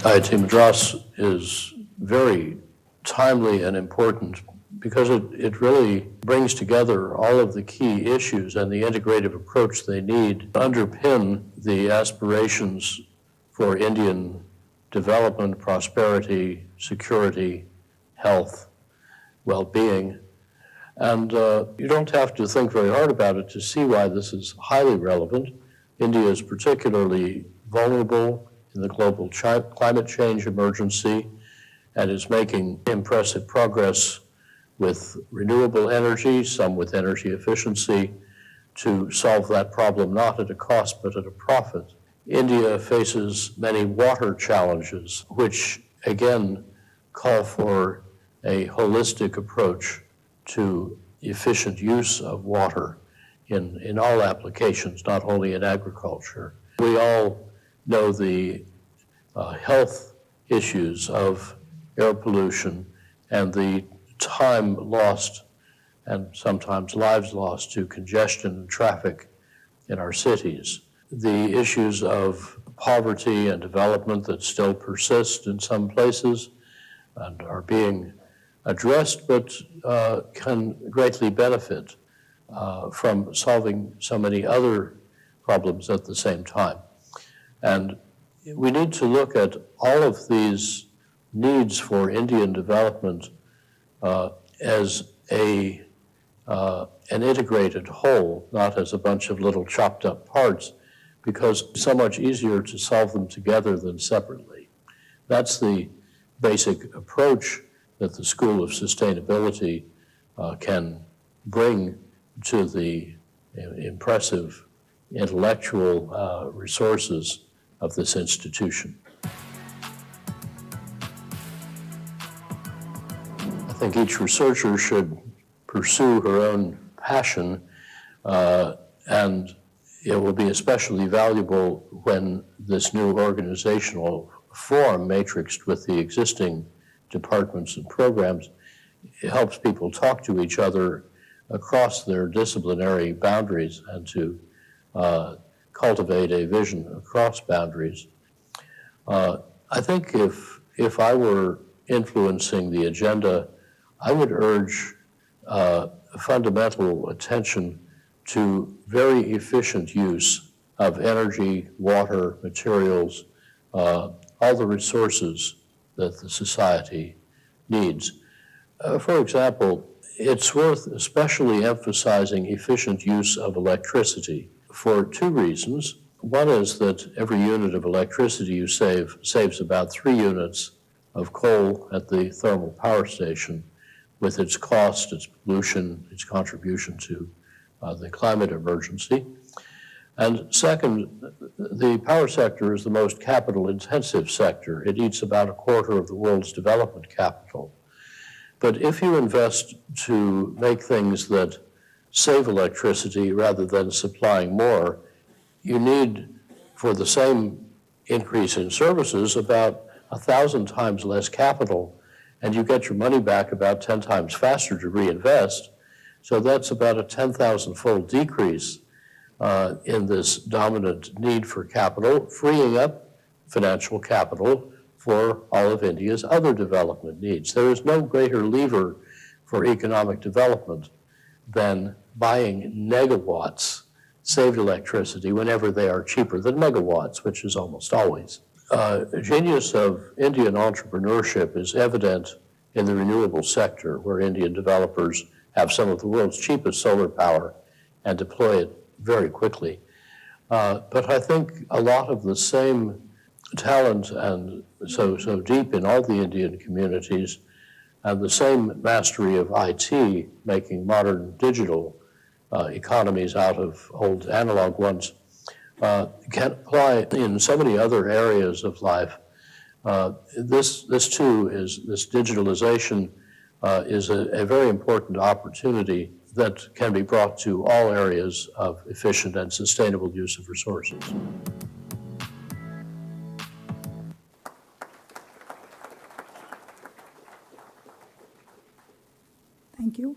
IIT Madras is very timely and important because it really brings together all of the key issues and the integrative approach they need to underpin the aspirations for Indian development, prosperity, security, health, well-being. And you don't have to think very hard about it to see why this is highly relevant. India is particularly vulnerable in the global climate change emergency and is making impressive progress with renewable energy, some with energy efficiency, to solve that problem not at a cost but at a profit. India faces many water challenges, which again call for a holistic approach to efficient use of water in all applications, not only in agriculture. We all know the health issues of air pollution and the time lost and sometimes lives lost to congestion and traffic in our cities. The issues of poverty and development that still persist in some places and are being addressed, but can greatly benefit from solving so many other problems at the same time. And we need to look at all of these needs for Indian development as an integrated whole, not as a bunch of little chopped up parts, because it's so much easier to solve them together than separately. That's the basic approach that the School of Sustainability can bring to the impressive intellectual resources of this institution. I think each researcher should pursue her own passion, and it will be especially valuable when this new organizational form, matrixed with the existing departments and programs, it helps people talk to each other across their disciplinary boundaries and to cultivate a vision across boundaries. I think if I were influencing the agenda, I would urge fundamental attention to very efficient use of energy, water, materials, all the resources that the society needs. For example, it's worth especially emphasizing efficient use of electricity for two reasons. One is that every unit of electricity you saves about 3 units of coal at the thermal power station, with its cost, its pollution, its contribution to the climate emergency. And second, the power sector is the most capital-intensive sector. It eats about 1/4 of the world's development capital. But if you invest to make things that save electricity rather than supplying more, you need, for the same increase in services, about 1,000 times less capital, and you get your money back about 10 times faster to reinvest. So that's about a 10,000-fold decrease in this dominant need for capital, freeing up financial capital for all of India's other development needs. There is no greater lever for economic development than buying negawatts saved electricity whenever they are cheaper than megawatts, which is almost always. Genius of Indian entrepreneurship is evident in the renewable sector, where Indian developers have some of the world's cheapest solar power and deploy it very quickly. But I think a lot of the same talent and so deep in all the Indian communities and the same mastery of IT, making modern digital economies out of old analog ones, can apply in so many other areas of life. This digitalization is a very important opportunity that can be brought to all areas of efficient and sustainable use of resources. Thank you.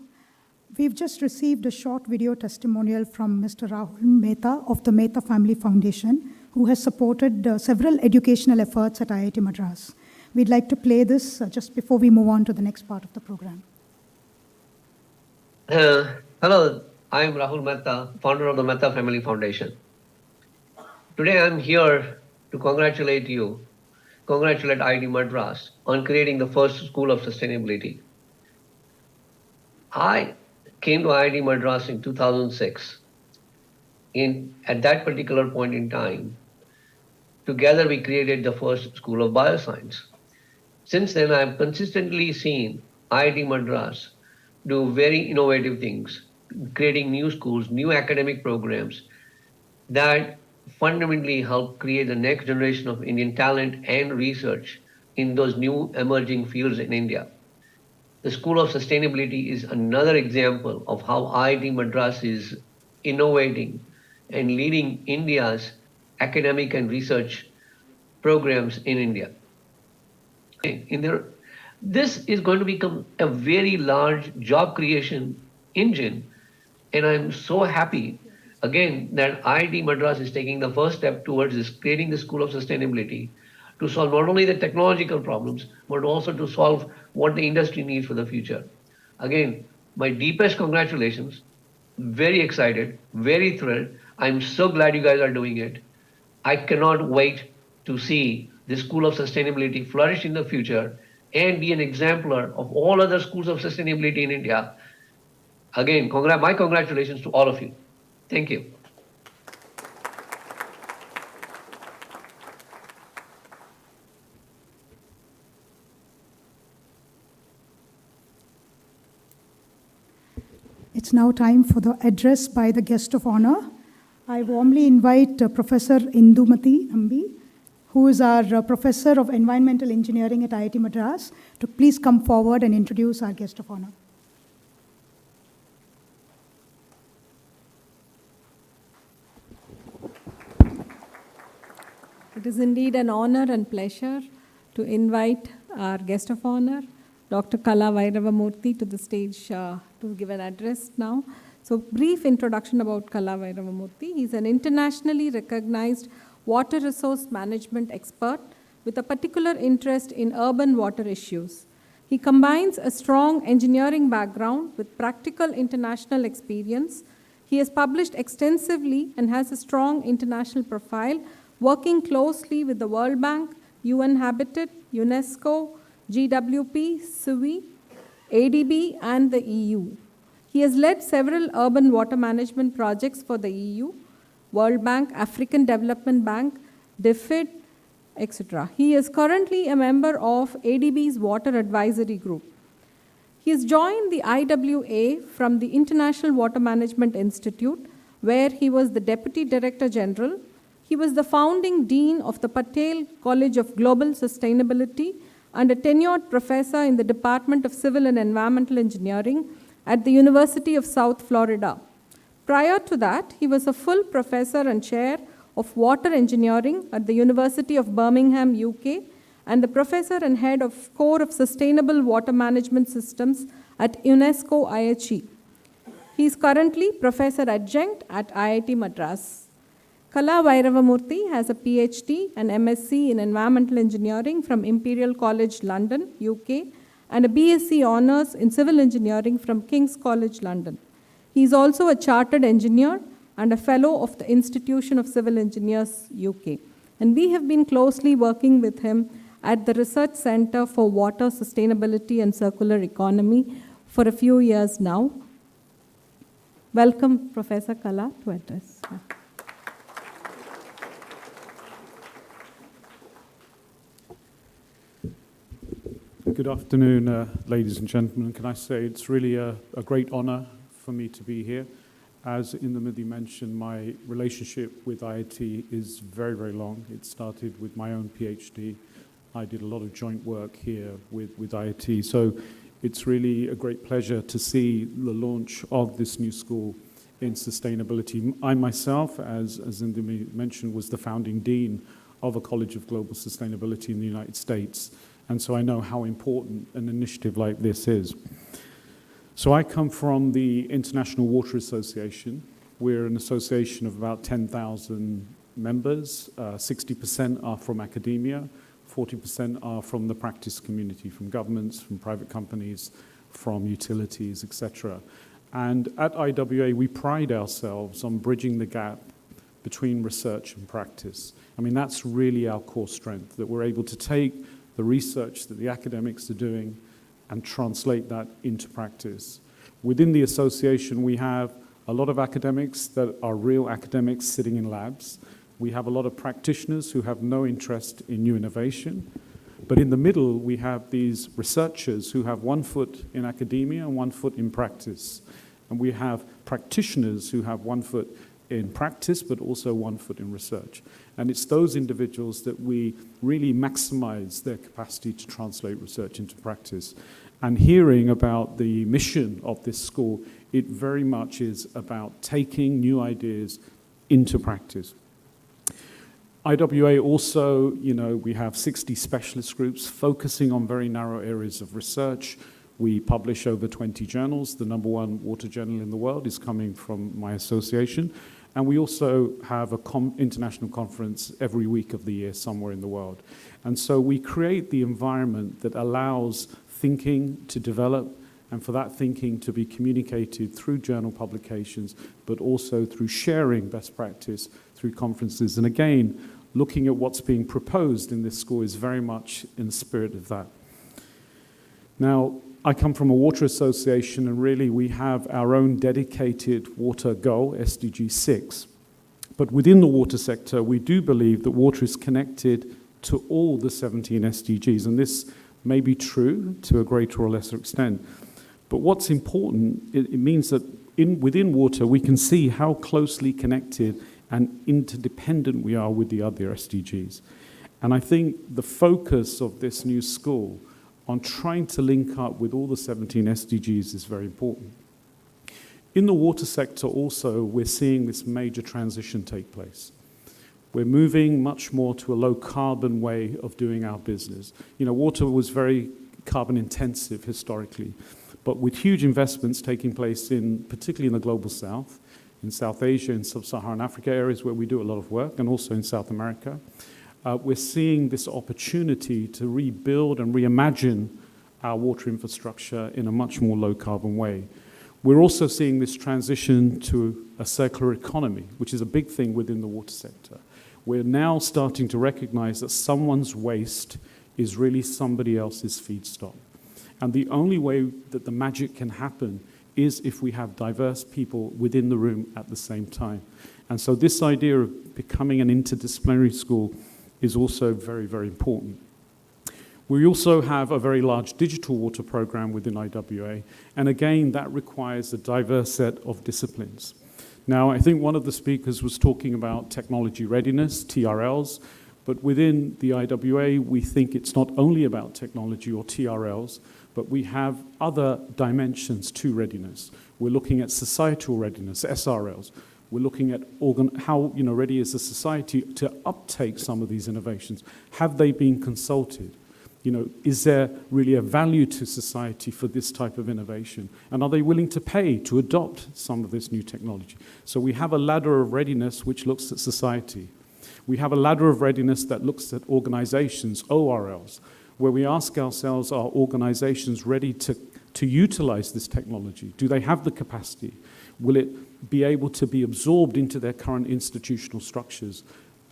We've just received a short video testimonial from Mr. Rahul Mehta of the Mehta Family Foundation, who has supported several educational efforts at IIT Madras. We'd like to play this just before we move on to the next part of the program. Hello, I'm Rahul Mehta, founder of the Mehta Family Foundation. Today I'm here to congratulate IIT Madras on creating the first School of Sustainability. I came to IIT Madras in 2006. At that particular point in time, together we created the first School of Bioscience. Since then, I've consistently seen IIT Madras do very innovative things, creating new schools, new academic programs that fundamentally help create the next generation of Indian talent and research in those new emerging fields in India. The School of Sustainability is another example of how IIT Madras is innovating and leading India's academic and research programs in India. This is going to become a very large job creation engine, and I'm so happy, again, that IIT Madras is taking the first step towards this, creating the School of Sustainability to solve not only the technological problems, but also to solve what the industry needs for the future. Again, my deepest congratulations. Very excited, very thrilled. I'm so glad you guys are doing it. I cannot wait to see the School of Sustainability flourish in the future and be an exemplar of all other schools of sustainability in India. Again, my congratulations to all of you. Thank you. It's now time for the address by the guest of honor. I warmly invite Professor Indumati Ambi, who is our Professor of Environmental Engineering at IIT Madras, to please come forward and introduce our guest of honor. It is indeed an honor and pleasure to invite our guest of honor, Dr. Kala Vairavamurthy, to the stage to give an address now. So, brief introduction about Kala Vairavamurthy. He is an internationally recognized water resource management expert with a particular interest in urban water issues. He combines a strong engineering background with practical international experience. He has published extensively and has a strong international profile, working closely with the World Bank, UN Habitat, UNESCO, GWP, SUI, ADB, and the EU. He has led several urban water management projects for the EU, World Bank, African Development Bank, DFID, etc. He is currently a member of ADB's Water Advisory Group. He has joined the IWA from the International Water Management Institute, where he was the Deputy Director General. He was the founding Dean of the Patel College of Global Sustainability and a tenured professor in the Department of Civil and Environmental Engineering at the University of South Florida. Prior to that, he was a full professor and chair of water engineering at the University of Birmingham, UK, and the professor and head of Core of Sustainable Water Management Systems at UNESCO IHE. He is currently Professor Adjunct at IIT Madras. Kala Vairavamurthy has a PhD and MSc in Environmental Engineering from Imperial College London, UK, and a BSc Honours in Civil Engineering from King's College London. He is also a Chartered Engineer and a Fellow of the Institute of Civil Engineers, UK. And we have been closely working with him at the Research Centre for Water Sustainability and Circular Economy for a few years now. Welcome, Professor Kala, to address. Good afternoon, ladies and gentlemen. Can I say it's really a great honor for me to be here. As Indumati mentioned, my relationship with IIT is very, very long. It started with my own PhD. I did a lot of joint work here with IIT. So it's really a great pleasure to see the launch of this new school in sustainability. I myself, as Indumati mentioned, was the founding dean of a College of Global Sustainability in the United States. And so I know how important an initiative like this is. So I come from the International Water Association. We're an association of about 10,000 members. 60% are from academia, 40% are from the practice community, from governments, from private companies, from utilities, etc. And at IWA, we pride ourselves on bridging the gap between research and practice. I mean, that's really our core strength, that we're able to take the research that the academics are doing and translate that into practice. Within the association, we have a lot of academics that are real academics sitting in labs. We have a lot of practitioners who have no interest in new innovation. But in the middle, we have these researchers who have 1 foot in academia and 1 foot in practice. And we have practitioners who have 1 foot in practice, but also 1 foot in research. And it's those individuals that we really maximize their capacity to translate research into practice. And hearing about the mission of this school, it very much is about taking new ideas into practice. IWA also, we have 60 specialist groups focusing on very narrow areas of research. We publish over 20 journals. The #1 water journal in the world is coming from my association. And we also have an international conference every week of the year somewhere in the world. And so we create the environment that allows thinking to develop and for that thinking to be communicated through journal publications, but also through sharing best practice through conferences. And again, looking at what's being proposed in this school is very much in the spirit of that. Now, I come from a water association, and really we have our own dedicated water goal, SDG 6. But within the water sector, we do believe that water is connected to all the 17 SDGs, and this may be true to a greater or lesser extent. But what's important, it means that within water, we can see how closely connected and interdependent we are with the other SDGs. And I think the focus of this new school on trying to link up with all the 17 SDGs is very important. In the water sector also, we're seeing this major transition take place. We're moving much more to a low carbon way of doing our business. Water was very carbon intensive historically, but with huge investments taking place particularly in the global south, in South Asia, in sub-Saharan Africa areas where we do a lot of work, and also in South America, we're seeing this opportunity to rebuild and reimagine our water infrastructure in a much more low-carbon way. We're also seeing this transition to a circular economy, which is a big thing within the water sector. We're now starting to recognize that someone's waste is really somebody else's feedstock. And the only way that the magic can happen is if we have diverse people within the room at the same time. And so this idea of becoming an interdisciplinary school is also very, very important. We also have a very large digital water program within IWA, and again, that requires a diverse set of disciplines. Now, I think one of the speakers was talking about technology readiness, TRLs, but within the IWA, we think it's not only about technology or TRLs, but we have other dimensions to readiness. We're looking at societal readiness, SRLs. We're looking at how ready is the society to uptake some of these innovations. Have they been consulted? Is there really a value to society for this type of innovation? And are they willing to pay to adopt some of this new technology? So we have a ladder of readiness which looks at society. We have a ladder of readiness that looks at organizations, ORLs, where we ask ourselves, are organizations ready to utilize this technology? Do they have the capacity? Will it be able to be absorbed into their current institutional structures?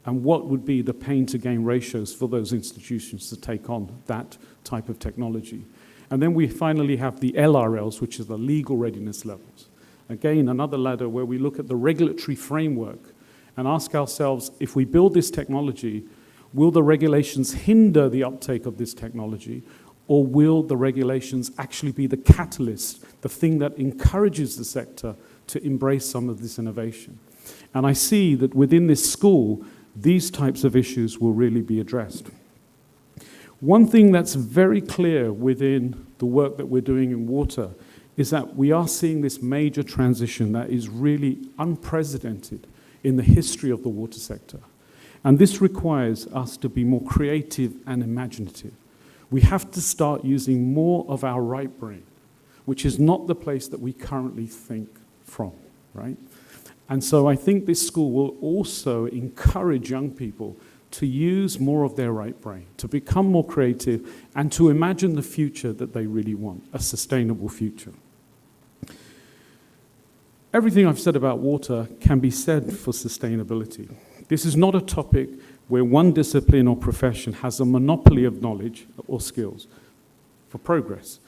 And what would be the pain to gain ratios for those institutions to take on that type of technology? And then we finally have the LRLs, which are the legal readiness levels. Again, another ladder where we look at the regulatory framework and ask ourselves, if we build this technology, will the regulations hinder the uptake of this technology, or will the regulations actually be the catalyst, the thing that encourages the sector to embrace some of this innovation? And I see that within this school, these types of issues will really be addressed. One thing that's very clear within the work that we're doing in water is that we are seeing this major transition that is really unprecedented in the history of the water sector. And this requires us to be more creative and imaginative. We have to start using more of our right brain, which is not the place that we currently think from, right? And so I think this school will also encourage young people to use more of their right brain, to become more creative, and to imagine the future that they really want, a sustainable future. Everything I've said about water can be said for sustainability. This is not a topic where one discipline or profession has a monopoly of knowledge or skills for progress.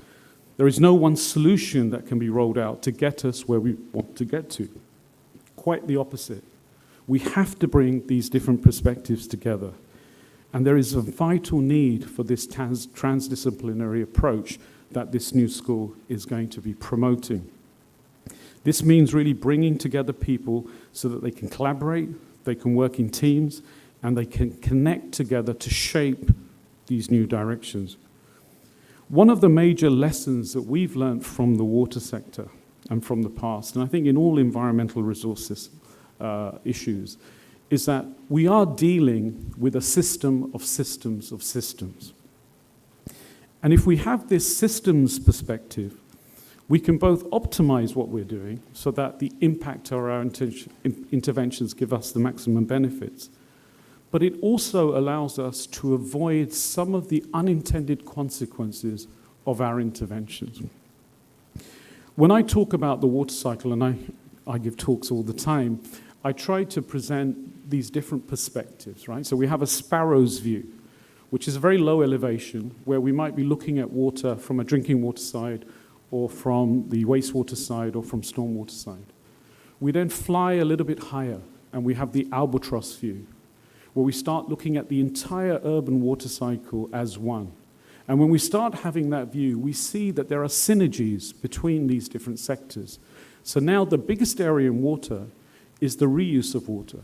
There is no one solution that can be rolled out to get us where we want to get to. Quite the opposite. We have to bring these different perspectives together. And there is a vital need for this transdisciplinary approach that this new school is going to be promoting. This means really bringing together people so that they can collaborate, they can work in teams, and they can connect together to shape these new directions. One of the major lessons that we've learned from the water sector and from the past, and I think in all environmental resources issues, is that we are dealing with a system of systems of systems. And if we have this systems perspective, we can both optimize what we're doing so that the impact of our interventions give us the maximum benefits, but it also allows us to avoid some of the unintended consequences of our interventions. When I talk about the water cycle, and I give talks all the time, I try to present these different perspectives, right? So we have a sparrow's view, which is a very low elevation, where we might be looking at water from a drinking water side, or from the wastewater side, or from stormwater side. We then fly a little bit higher, and we have the albatross view, where we start looking at the entire urban water cycle as one. And when we start having that view, we see that there are synergies between these different sectors. So now the biggest area in water is the reuse of water.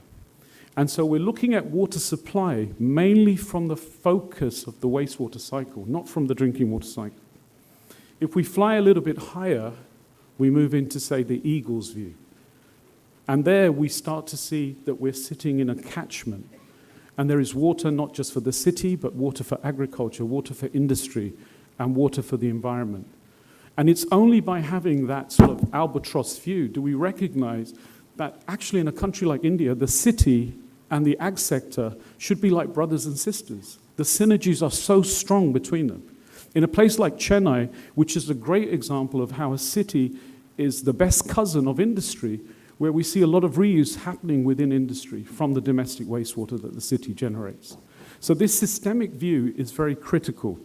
And so we're looking at water supply mainly from the focus of the wastewater cycle, not from the drinking water cycle. If we fly a little bit higher, we move into, say, the eagle's view. And there we start to see that we're sitting in a catchment. And there is water not just for the city, but water for agriculture, water for industry, and water for the environment. And it's only by having that sort of albatross view do we recognize that actually in a country like India, the city and the ag sector should be like brothers and sisters. The synergies are so strong between them. In a place like Chennai, which is a great example of how a city is the best cousin of industry, where we see a lot of reuse happening within industry from the domestic wastewater that the city generates. So this systemic view is very critical.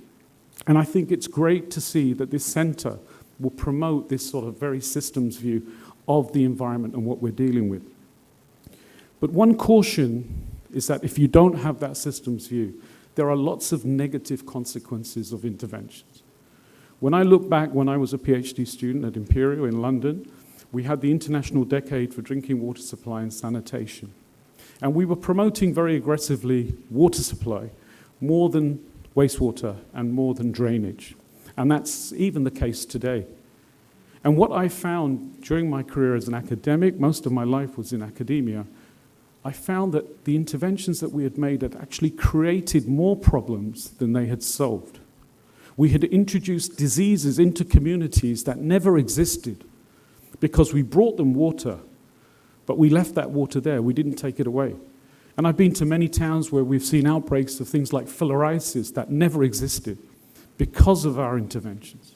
And I think it's great to see that this center will promote this sort of very systems view of the environment and what we're dealing with. But one caution is that if you don't have that systems view, there are lots of negative consequences of interventions. When I look back when I was a PhD student at Imperial in London, we had the International Decade for Drinking Water Supply and Sanitation. And we were promoting very aggressively water supply, more than wastewater and more than drainage. And that's even the case today. And what I found during my career as an academic, most of my life was in academia, I found that the interventions that we had made had actually created more problems than they had solved. We had introduced diseases into communities that never existed because we brought them water, but we left that water there. We didn't take it away. And I've been to many towns where we've seen outbreaks of things like filariasis that never existed because of our interventions.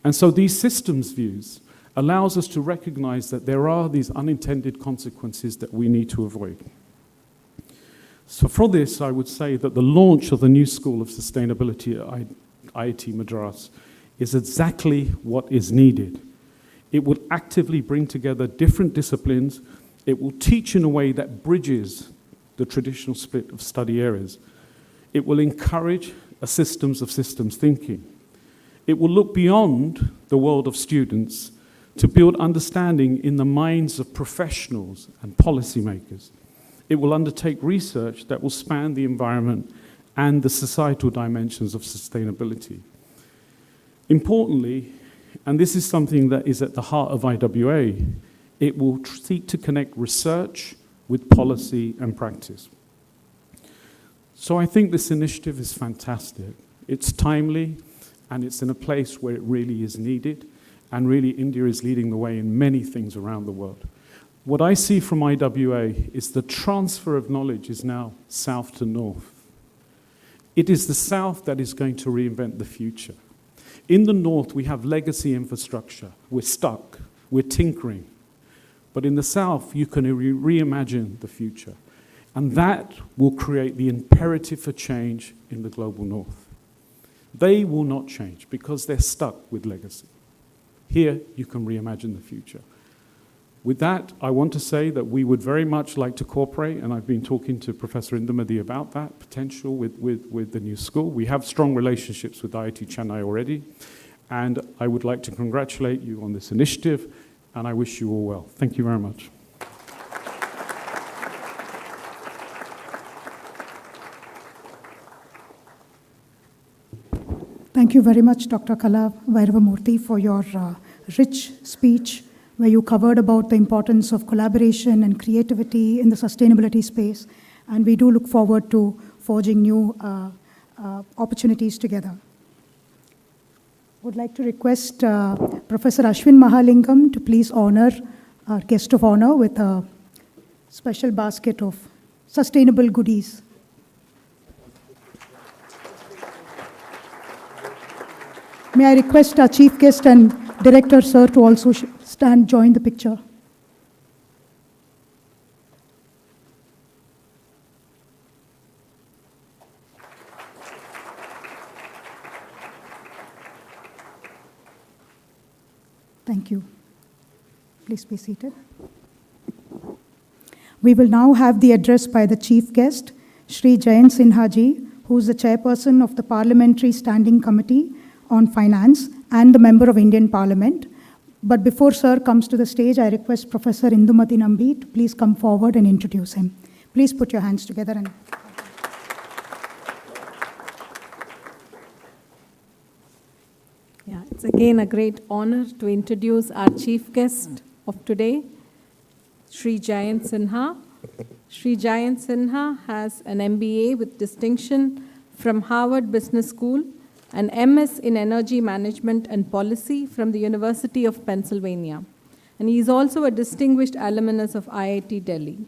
And so these systems views allows us to recognize that there are these unintended consequences that we need to avoid. So for this, I would say that the launch of the new School of Sustainability at IIT Madras is exactly what is needed. It will actively bring together different disciplines. It will teach in a way that bridges the traditional split of study areas. It will encourage a systems of systems thinking. It will look beyond the world of students to build understanding in the minds of professionals and policymakers. It will undertake research that will span the environment and the societal dimensions of sustainability. Importantly, and this is something that is at the heart of IWA, it will seek to connect research with policy and practice. So I think this initiative is fantastic. It's timely, and it's in a place where it really is needed, and really India is leading the way in many things around the world. What I see from IWA is the transfer of knowledge is now south to north. It is the south that is going to reinvent the future. In the north, we have legacy infrastructure. We're stuck. We're tinkering. But in the south, you can reimagine the future. And that will create the imperative for change in the global north. They will not change because they're stuck with legacy. Here, you can reimagine the future. With that, I want to say that we would very much like to cooperate, and I've been talking to Professor Indumati about that potential with the new school. We have strong relationships with IIT Chennai already, and I would like to congratulate you on this initiative, and I wish you all well. Thank you very much. Thank you very much, Dr. Kala Vairavamurthy, for your rich speech, where you covered about the importance of collaboration and creativity in the sustainability space. And we do look forward to forging new opportunities together. Would like to request Professor Ashwin Mahalingam to please honor our guest of honor with a special basket of sustainable goodies. May I request our chief guest and director, sir, to also join the picture. Thank you. Please be seated. We will now have the address by the chief guest, Shri Jayant Sinha ji, who is the chairperson of the Parliamentary Standing Committee on Finance and the member of Indian Parliament. But before sir comes to the stage, I request Professor Indumati Nambi to please come forward and introduce him. Please put your hands together. And yeah, it's again a great honor to introduce our chief guest of today, Shri Jayant Sinha. Shri Jayant Sinha has an MBA with distinction from Harvard Business School, an MS in Energy Management and Policy from the University of Pennsylvania. And he is also a distinguished alumnus of IIT Delhi.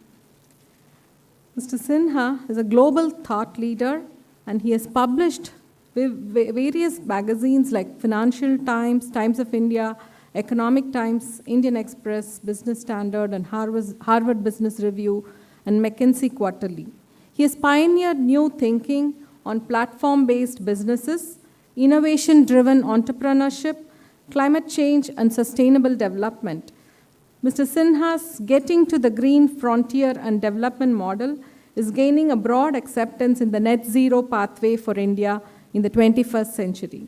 Mr. Sinha is a global thought leader, and he has published various magazines like Financial Times, Times of India, Economic Times, Indian Express, Business Standard, and Harvard Business Review, and McKinsey Quarterly. He has pioneered new thinking on platform-based businesses, innovation-driven entrepreneurship, climate change, and sustainable development. Mr. Sinha's Getting to the Green Frontier and Development model is gaining a broad acceptance in the net zero pathway for India in the 21st century.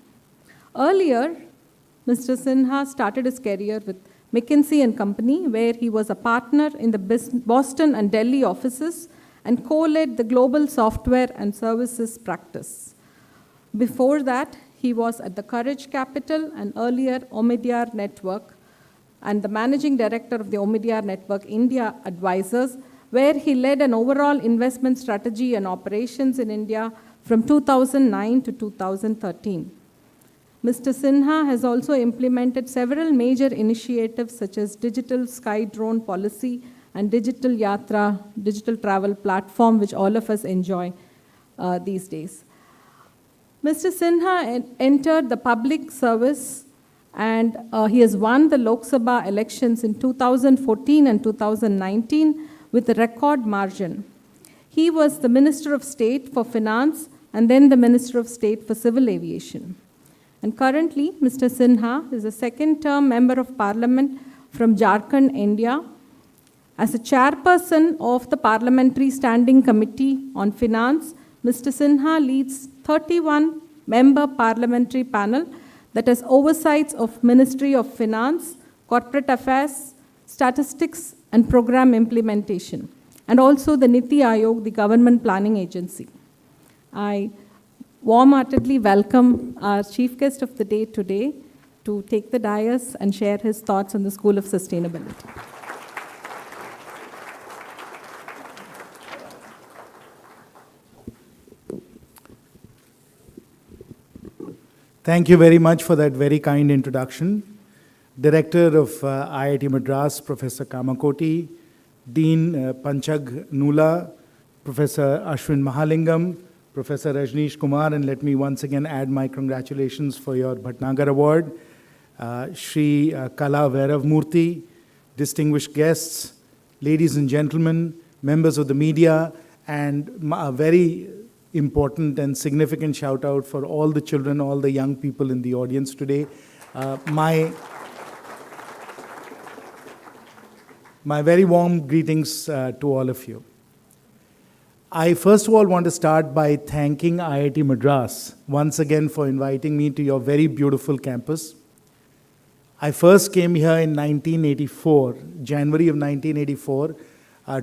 Earlier, Mr. Sinha started his career with McKinsey & Company, where he was a partner in the Boston and Delhi offices and co-led the global software and services practice. Before that, he was at the Courage Capital and earlier Omidyar Network, and the managing director of the Omidyar Network India Advisors, where he led an overall investment strategy and operations in India from 2009 to 2013. Mr. Sinha has also implemented several major initiatives such as Digital Sky Drone Policy and Digital Yatra, digital travel platform, which all of us enjoy these days. Mr. Sinha entered the public service, and he has won the Lok Sabha elections in 2014 and 2019 with a record margin. He was the Minister of State for Finance and then the Minister of State for Civil Aviation. And currently, Mr. Sinha is a second-term Member of Parliament from Jharkhand, India. As a chairperson of the Parliamentary Standing Committee on Finance, Mr. Sinha leads 31-member parliamentary panel that has oversights of Ministry of Finance, Corporate Affairs, Statistics, and Program Implementation, and also the Niti Aayog, the Government Planning Agency. I warm-heartedly welcome our chief guest of the day today to take the dais and share his thoughts on the School of Sustainability. Thank you very much for that very kind introduction. Director of IIT Madras, Professor Kamakoti, Dean Panchag Nula, Professor Ashwin Mahalingam, Professor Rajneesh Kumar, and let me once again add my congratulations for your Bhatnagar Award. Shri Kala Vairav Murthy, distinguished guests, ladies and gentlemen, members of the media, and a very important and significant shout out for all the children, all the young people in the audience today. My very warm greetings to all of you. I first of all want to start by thanking IIT Madras once again for inviting me to your very beautiful campus. I first came here in 1984, January of 1984,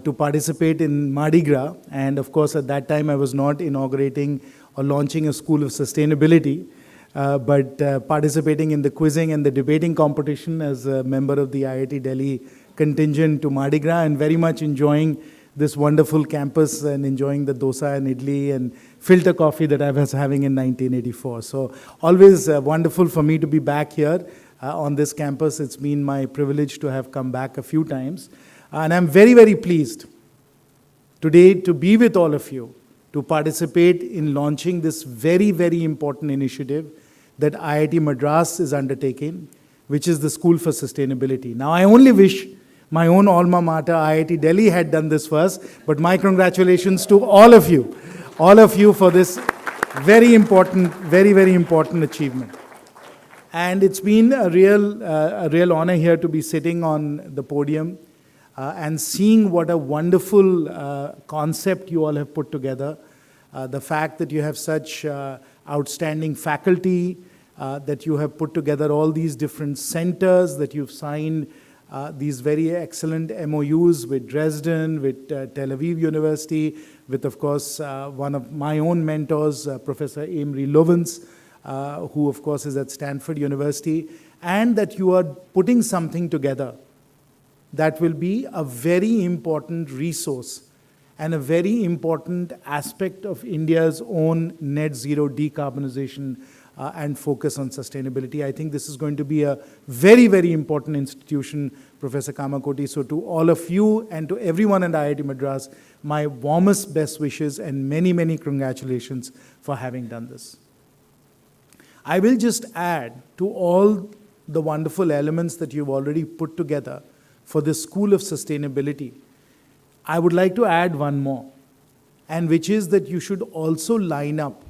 to participate in Mardi Gras, and of course at that time I was not inaugurating or launching a school of sustainability, but participating in the quizzing and the debating competition as a member of the IIT Delhi contingent to Mardi Gras, and very much enjoying this wonderful campus and enjoying the dosa and idli and filter coffee that I was having in 1984. So always wonderful for me to be back here on this campus. It's been my privilege to have come back a few times. And I'm very, very pleased today to be with all of you to participate in launching this very, very important initiative that IIT Madras is undertaking, which is the School for Sustainability. Now, I only wish my own alma mater, IIT Delhi, had done this first, but my congratulations to all of you for this very important, very, very important achievement. And it's been a real honor here to be sitting on the podium and seeing what a wonderful concept you all have put together. The fact that you have such outstanding faculty, that you have put together all these different centers, that you've signed these very excellent MOUs with Dresden, with Tel Aviv University, with, of course, one of my own mentors, Professor Amory Lovins, who, of course, is at Stanford University, and that you are putting something together that will be a very important resource and a very important aspect of India's own net zero decarbonization and focus on sustainability. I think this is going to be a very, very important institution, Professor Kamakoti. So to all of you and to everyone at IIT Madras, my warmest best wishes and many, many congratulations for having done this. I will just add to all the wonderful elements that you've already put together for the School of Sustainability. I would like to add one more, and which is that you should also line up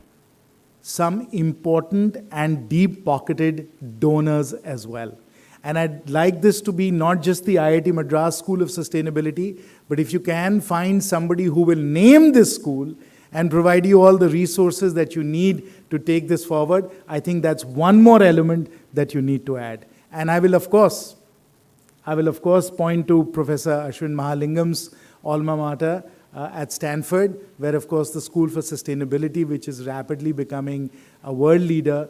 some important and deep-pocketed donors as well. And I'd like this to be not just the IIT Madras School of Sustainability, but if you can find somebody who will name this school and provide you all the resources that you need to take this forward, I think that's one more element that you need to add. And I will, of course, point to Professor Ashwin Mahalingam's alma mater at Stanford, where, of course, the School for Sustainability, which is rapidly becoming a world leader,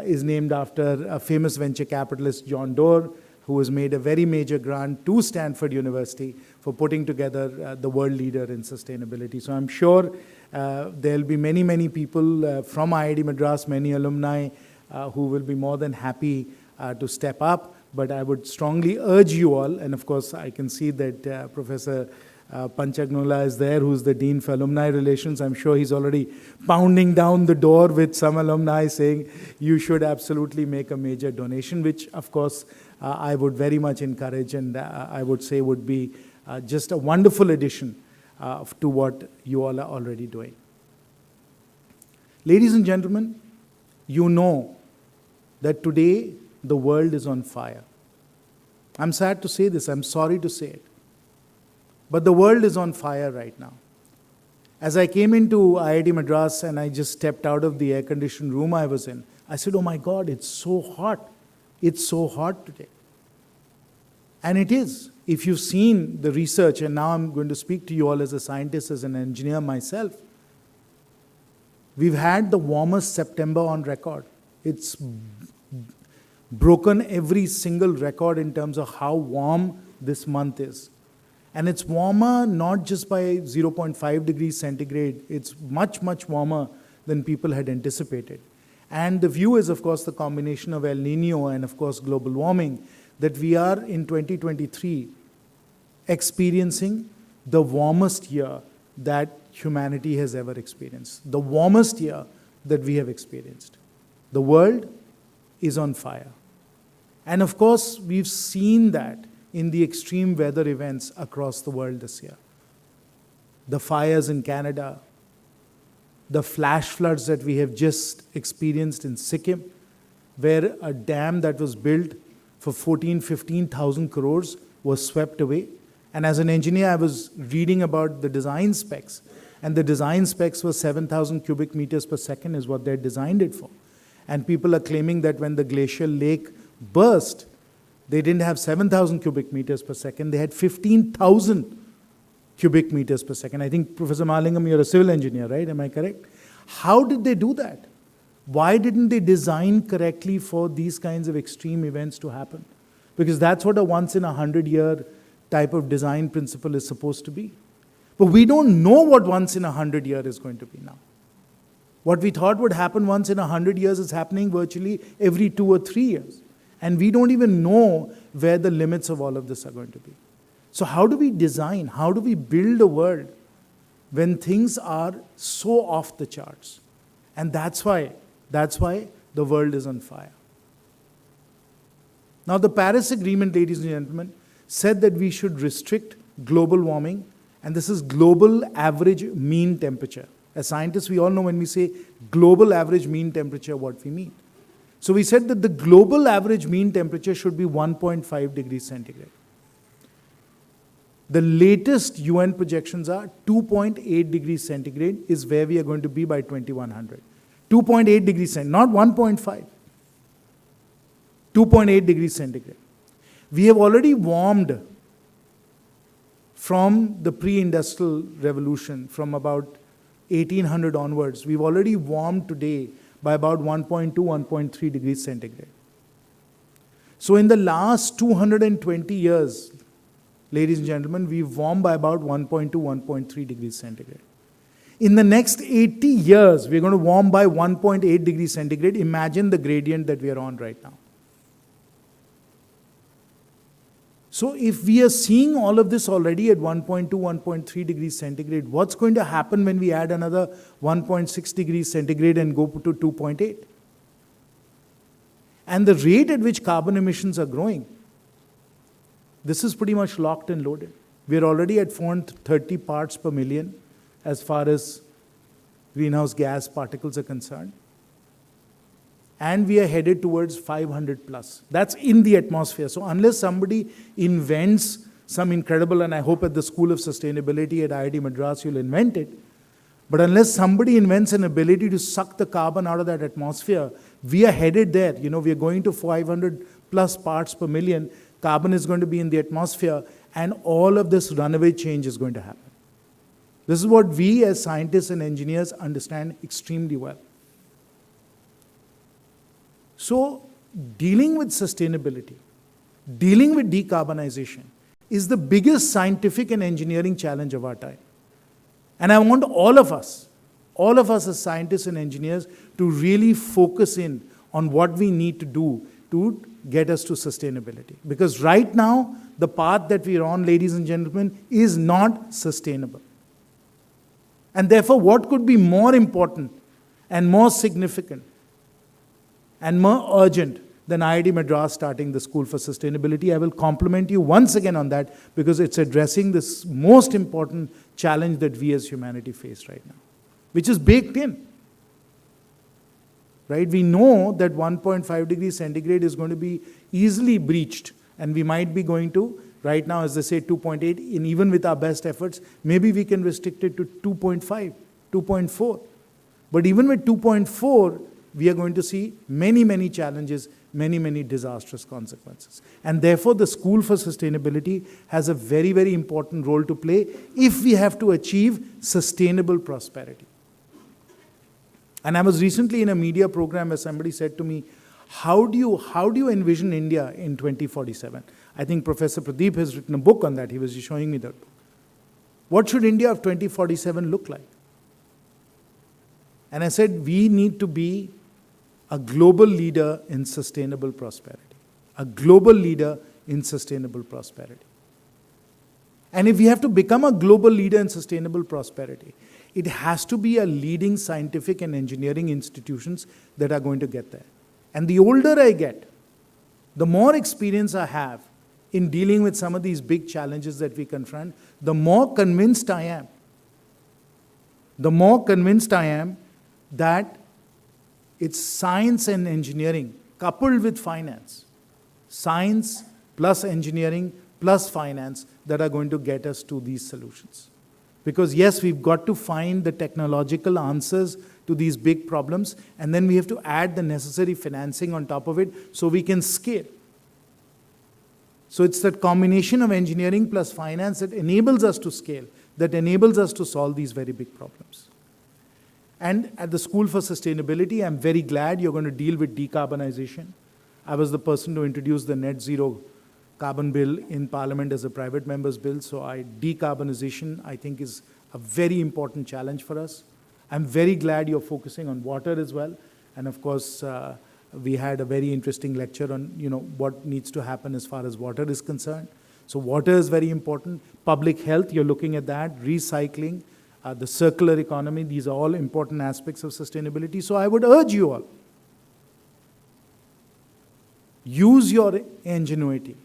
is named after a famous venture capitalist, John Doerr, who has made a very major grant to Stanford University for putting together the world leader in sustainability. So I'm sure there'll be many, many people from IIT Madras, many alumni who will be more than happy to step up. But I would strongly urge you all, and of course I can see that Professor Panchag Nula is there, who's the Dean for Alumni Relations. I'm sure he's already pounding down the door with some alumni saying you should absolutely make a major donation, which of course I would very much encourage, and I would say would be just a wonderful addition to what you all are already doing. Ladies and gentlemen, you know that today the world is on fire. I'm sad to say this, I'm sorry to say it. But the world is on fire right now. As I came into IIT Madras and I just stepped out of the air-conditioned room I was in, I said, oh my God, it's so hot. It's so hot today. And it is. If you've seen the research, and now I'm going to speak to you all as a scientist, as an engineer myself, we've had the warmest September on record. It's broken every single record in terms of how warm this month is. And it's warmer not just by 0.5 degrees centigrade, it's much, much warmer than people had anticipated. And the view is, of course, the combination of El Nino and, of course, global warming, that we are in 2023 experiencing the warmest year that humanity has ever experienced. The warmest year that we have experienced. The world is on fire. And of course, we've seen that in the extreme weather events across the world this year. The fires in Canada, the flash floods that we have just experienced in Sikkim, where a dam that was built for 15,000 crores was swept away. And as an engineer, I was reading about the design specs, and the design specs were 7,000 cubic meters per second is what they designed it for. And people are claiming that when the glacial lake burst, they didn't have 7,000 cubic meters per second, they had 15,000 cubic meters per second. I think, Professor Malingam, you're a civil engineer, right? Am I correct? How did they do that? Why didn't they design correctly for these kinds of extreme events to happen? Because that's what a once-in-a-100-year type of design principle is supposed to be. But we don't know what once-in-a-100-year is going to be now. What we thought would happen once in 100 years is happening virtually every 2 or 3 years. And we don't even know where the limits of all of this are going to be. So how do we design, how do we build a world when things are so off the charts? And that's why the world is on fire. Now, the Paris Agreement, ladies and gentlemen, said that we should restrict global warming, and this is global average mean temperature. As scientists, we all know when we say global average mean temperature, what we mean. So we said that the global average mean temperature should be 1.5 degrees centigrade. The latest UN projections are 2.8 degrees centigrade is where we are going to be by 2100. 2.8 degrees centigrade, not 1.5. 2.8 degrees centigrade. We have already warmed from the pre-industrial revolution, from about 1800 onwards. We've already warmed today by about 1.2, 1.3 degrees centigrade. So in the last 220 years, ladies and gentlemen, we've warmed by about 1.2, 1.3 degrees centigrade. In the next 80 years, we're going to warm by 1.8 degrees centigrade. Imagine the gradient that we are on right now. So if we are seeing all of this already at 1.2, 1.3 degrees centigrade, what's going to happen when we add another 1.6 degrees centigrade and go to 2.8? And the rate at which carbon emissions are growing, this is pretty much locked and loaded. We're already at 430 parts per million as far as greenhouse gas particles are concerned. And we are headed towards 500 plus. That's in the atmosphere. So unless somebody invents some incredible, and I hope at the School of Sustainability at IIT Madras you'll invent it, but unless somebody invents an ability to suck the carbon out of that atmosphere, we are headed there. You know, we are going to 500 plus parts per million. Carbon is going to be in the atmosphere, and all of this runaway change is going to happen. This is what we as scientists and engineers understand extremely well. So, dealing with sustainability, dealing with decarbonization is the biggest scientific and engineering challenge of our time. And I want all of us as scientists and engineers to really focus in on what we need to do to get us to sustainability. Because right now, the path that we are on, ladies and gentlemen, is not sustainable. And therefore, what could be more important and more significant and more urgent than IIT Madras starting the School for Sustainability? I will compliment you once again on that because it's addressing this most important challenge that we as humanity face right now, which is baked in. Right? We know that 1.5 degrees centigrade is going to be easily breached, and we might be going to, right now, as they say, 2.8, and even with our best efforts, maybe we can restrict it to 2.5, 2.4. But even with 2.4, we are going to see many, many challenges, many, many disastrous consequences. And therefore, the School for Sustainability has a very, very important role to play if we have to achieve sustainable prosperity. And I was recently in a media program where somebody said to me, how do you envision India in 2047? I think Professor Pradeep has written a book on that. He was just showing me that book. What should India of 2047 look like? And I said, we need to be a global leader in sustainable prosperity. A global leader in sustainable prosperity. And if we have to become a global leader in sustainable prosperity, it has to be a leading scientific and engineering institutions that are going to get there. And the older I get, the more experience I have in dealing with some of these big challenges that we confront, the more convinced I am. The more convinced I am that it's science and engineering coupled with finance. Science plus engineering plus finance that are going to get us to these solutions. Because yes, we've got to find the technological answers to these big problems, and then we have to add the necessary financing on top of it so we can scale. So it's that combination of engineering plus finance that enables us to scale, that enables us to solve these very big problems. And at the School for Sustainability, I'm very glad you're going to deal with decarbonization. I was the person to introduce the net zero carbon bill in Parliament as a private member's bill, so decarbonization, I think, is a very important challenge for us. I'm very glad you're focusing on water as well. And of course, we had a very interesting lecture on what needs to happen as far as water is concerned. So water is very important. Public health, you're looking at that. Recycling, the circular economy, these are all important aspects of sustainability. So I would urge you all, use your ingenuity,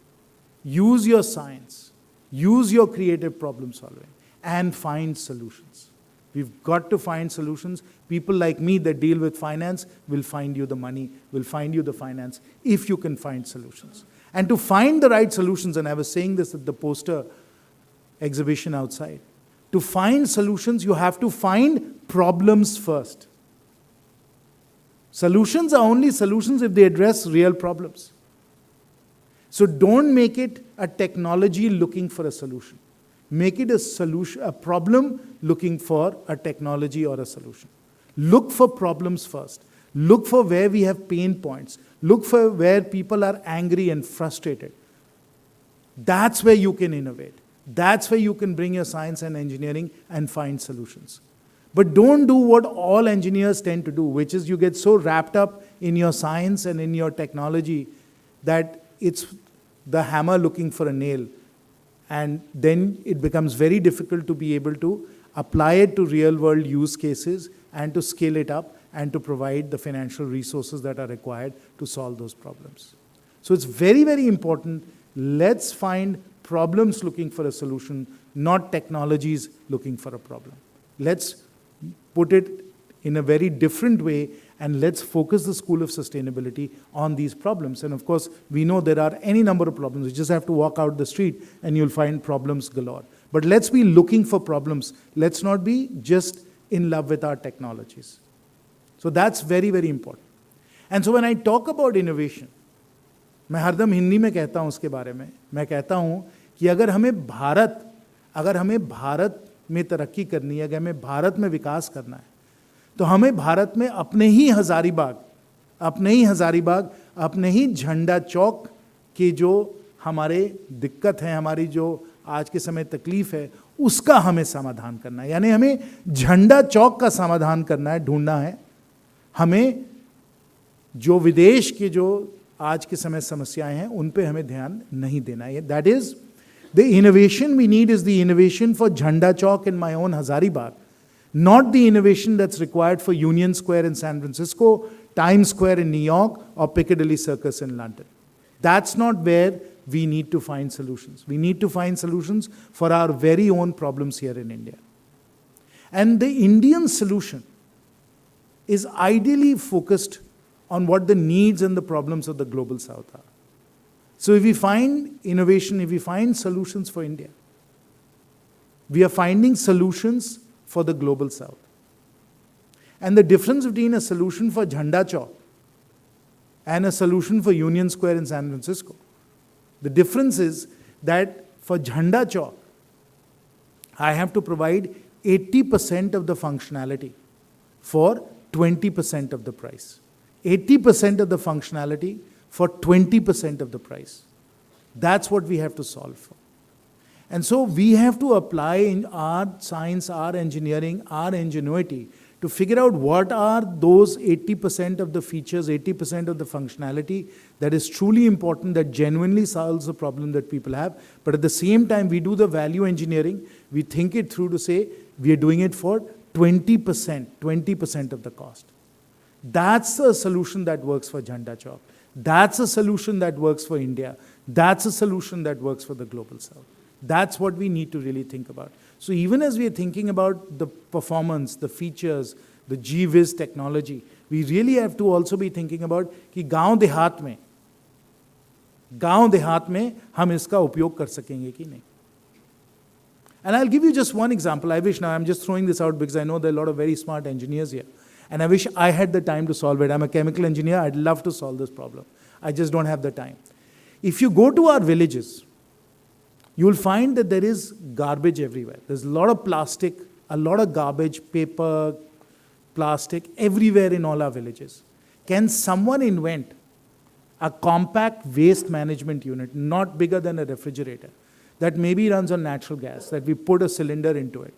use your science, use your creative problem solving, and find solutions. We've got to find solutions. People like me that deal with finance will find you the money, will find you the finance, if you can find solutions. And to find the right solutions, and I was saying this at the poster exhibition outside, to find solutions, you have to find problems first. Solutions are only solutions if they address real problems. So don't make it a technology looking for a solution. Make it a solution, a problem looking for a technology or a solution. Look for problems first. Look for where we have pain points. Look for where people are angry and frustrated. That's where you can innovate. That's where you can bring your science and engineering and find solutions. But don't do what all engineers tend to do, which is you get so wrapped up in your science and in your technology that it's the hammer looking for a nail. And then it becomes very difficult to be able to apply it to real-world use cases and to scale it up and to provide the financial resources that are required to solve those problems. So it's very, very important. Let's find problems looking for a solution, not technologies looking for a problem. Let's put it in a very different way, and let's focus the School of Sustainability on these problems. And of course, we know there are any number of problems. You just have to walk out the street and you'll find problems galore. But let's be looking for problems. Let's not be just in love with our technologies. So that's very, very important. And so when I talk about innovation, मैं हरदम हिंदी में कहता हूँ उसके बारे में, मैं कहता हूँ कि अगर हमें भारत में तरक्की करनी है, अगर हमें भारत में विकास करना है, तो हमें भारत में अपने ही हजारीबाग, अपने ही झंडा चौक के जो हमारे दिक्कत है, हमारी जो आज के समय तकलीफ है, उसका हमें समाधान करना है. यानी हमें झंडा चौक का समाधान करना है, ढूंढना है. हमें जो विदेश के जो आज के समय समस्याएं हैं, उन पे हमें ध्यान नहीं देना है. That is the innovation we need is the innovation for Jhanda Chowk in my own Hazaribagh. Not the innovation that's required for Union Square in San Francisco, Times Square in New York, or Piccadilly Circus in London. That's not where we need to find solutions. We need to find solutions for our very own problems here in India. And the Indian solution is ideally focused on what the needs and the problems of the global south are. So if we find innovation, if we find solutions for India, we are finding solutions for the global south. And the difference between a solution for Jhanda Chowk and a solution for Union Square in San Francisco, the difference is that for Jhanda Chowk, I have to provide 80% of the functionality for 20% of the price. 80% of the functionality for 20% of the price. That's what we have to solve for. And so we have to apply in our science, our engineering, our ingenuity to figure out what are those 80% of the features, 80% of the functionality that is truly important, that genuinely solves the problem that people have. But at the same time, we do the value engineering. We think it through to say we are doing it for 20% of the cost. That's a solution that works for Jhanda Chowk. That's a solution that works for India. That's a solution that works for the Global South. That's what we need to really think about. So even as we are thinking about the performance, the features, the G-Viz technology, we really have to also be thinking about कि गांव देहात में हम इसका उपयोग कर सकेंगे कि नहीं. And I'll give you just one example. I wish, now I'm just throwing this out because I know there are a lot of very smart engineers here. And I wish I had the time to solve it. I'm a chemical engineer. I'd love to solve this problem. I just don't have the time. If you go to our villages, you'll find that there is garbage everywhere. There's a lot of plastic, a lot of garbage, paper, plastic, everywhere in all our villages. Can someone invent a compact waste management unit, not bigger than a refrigerator, that maybe runs on natural gas, that we put a cylinder into it,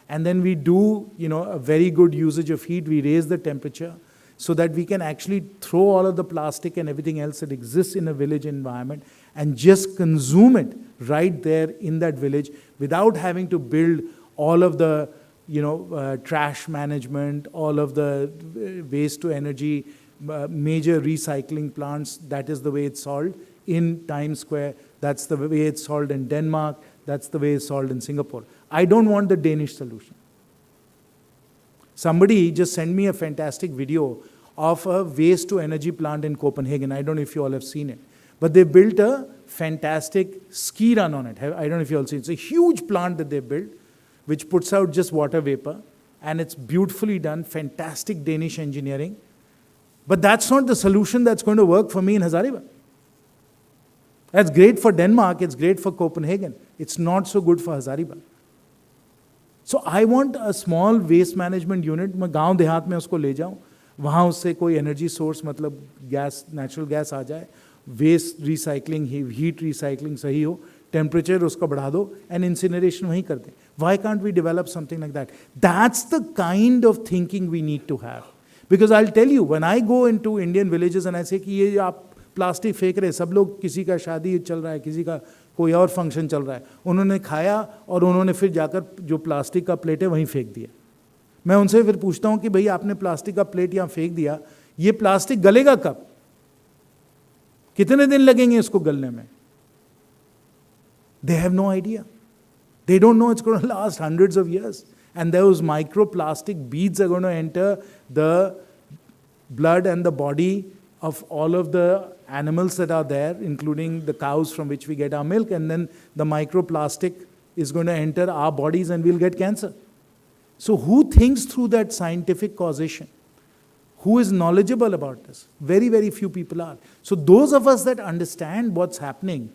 and then we do, a very good usage of heat, we raise the temperature, so that we can actually throw all of the plastic and everything else that exists in a village environment and just consume it right there in that village without having to build all of the trash management, all of the waste to energy, major recycling plants. That is the way it's solved in Times Square. That's the way it's solved in Denmark. That's the way it's solved in Singapore. I don't want the Danish solution. Somebody just sent me a fantastic video of a waste to energy plant in Copenhagen. I don't know if you all have seen it. But they built a fantastic ski run on it. I don't know if you all see it. It's a huge plant that they built, which puts out just water vapor. And it's beautifully done, fantastic Danish engineering. But that's not the solution that's going to work for me in Hazaribagh. That's great for Denmark, it's great for Copenhagen. It's not so good for Hazaribagh. So I want a small waste management unit. मैं गांव देहात में उसको ले जाऊं, वहाँ उससे कोई energy source मतलब gas, natural gas आ जाए, waste recycling, heat recycling सही हो, temperature उसका बढ़ा दो, and incineration वहीं कर दें. Why can't we develop something like that? That's the kind of thinking we need to have. Because I'll tell you, when I go into Indian villages and I say कि ये आप plastic फेंक रहे, सब लोग, किसी का शादी चल रहा है, किसी का कोई और फंक्शन चल रहा है, उन्होंने खाया और उन्होंने फिर जाकर जो प्लास्टिक का प्लेट है वहीं फेंक दिया. मैं उनसे फिर पूछता हूँ कि भाई आपने प्लास्टिक का प्लेट यहाँ फेंक दिया, ये प्लास्टिक गलेगा कब, कितने दिन लगेंगे इसको गलने में? They have no idea. They don't know it's going to last hundreds of years. And those microplastic beads are going to enter the blood and the body of all of the animals that are there, including the cows from which we get our milk, and then the microplastic is going to enter our bodies and we'll get cancer. So who thinks through that scientific causation? Who is knowledgeable about this? Very, very few people are. So those of us that understand what's happening,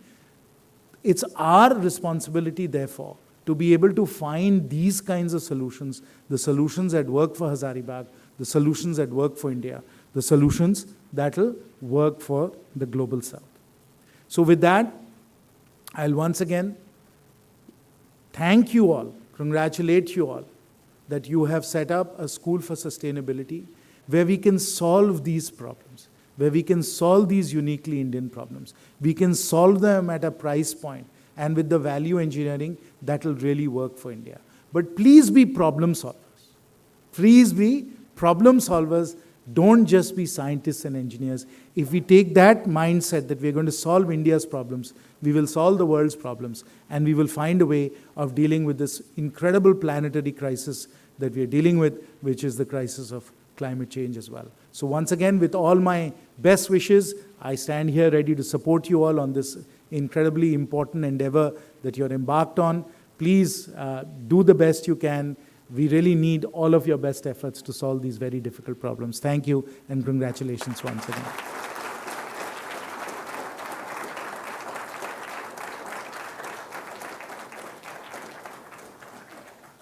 it's our responsibility, therefore, to be able to find these kinds of solutions, the solutions that work for Hazaribagh, the solutions that work for India, the solutions that will work for the Global South. So with that, I'll once again thank you all, congratulate you all, that you have set up a school for sustainability where we can solve these problems, where we can solve these uniquely Indian problems. We can solve them at a price point and with the value engineering that will really work for India. But please be problem solvers. Please be problem solvers. Don't just be scientists and engineers. If we take that mindset that we're going to solve India's problems, we will solve the world's problems, and we will find a way of dealing with this incredible planetary crisis that we are dealing with, which is the crisis of climate change as well. So once again, with all my best wishes, I stand here ready to support you all on this incredibly important endeavor that you're embarked on. Please do the best you can. We really need all of your best efforts to solve these very difficult problems. Thank you and congratulations once again.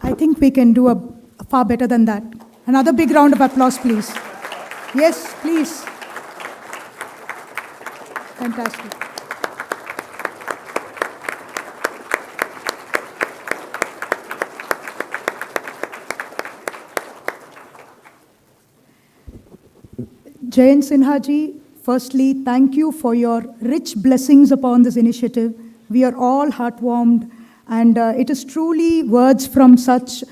I think we can do a far better than that. Another big round of applause, please. Yes, please. Fantastic. Jayant Sinha ji, firstly, thank you for your rich blessings upon this initiative. We are all heartwarmed, and it is truly words from such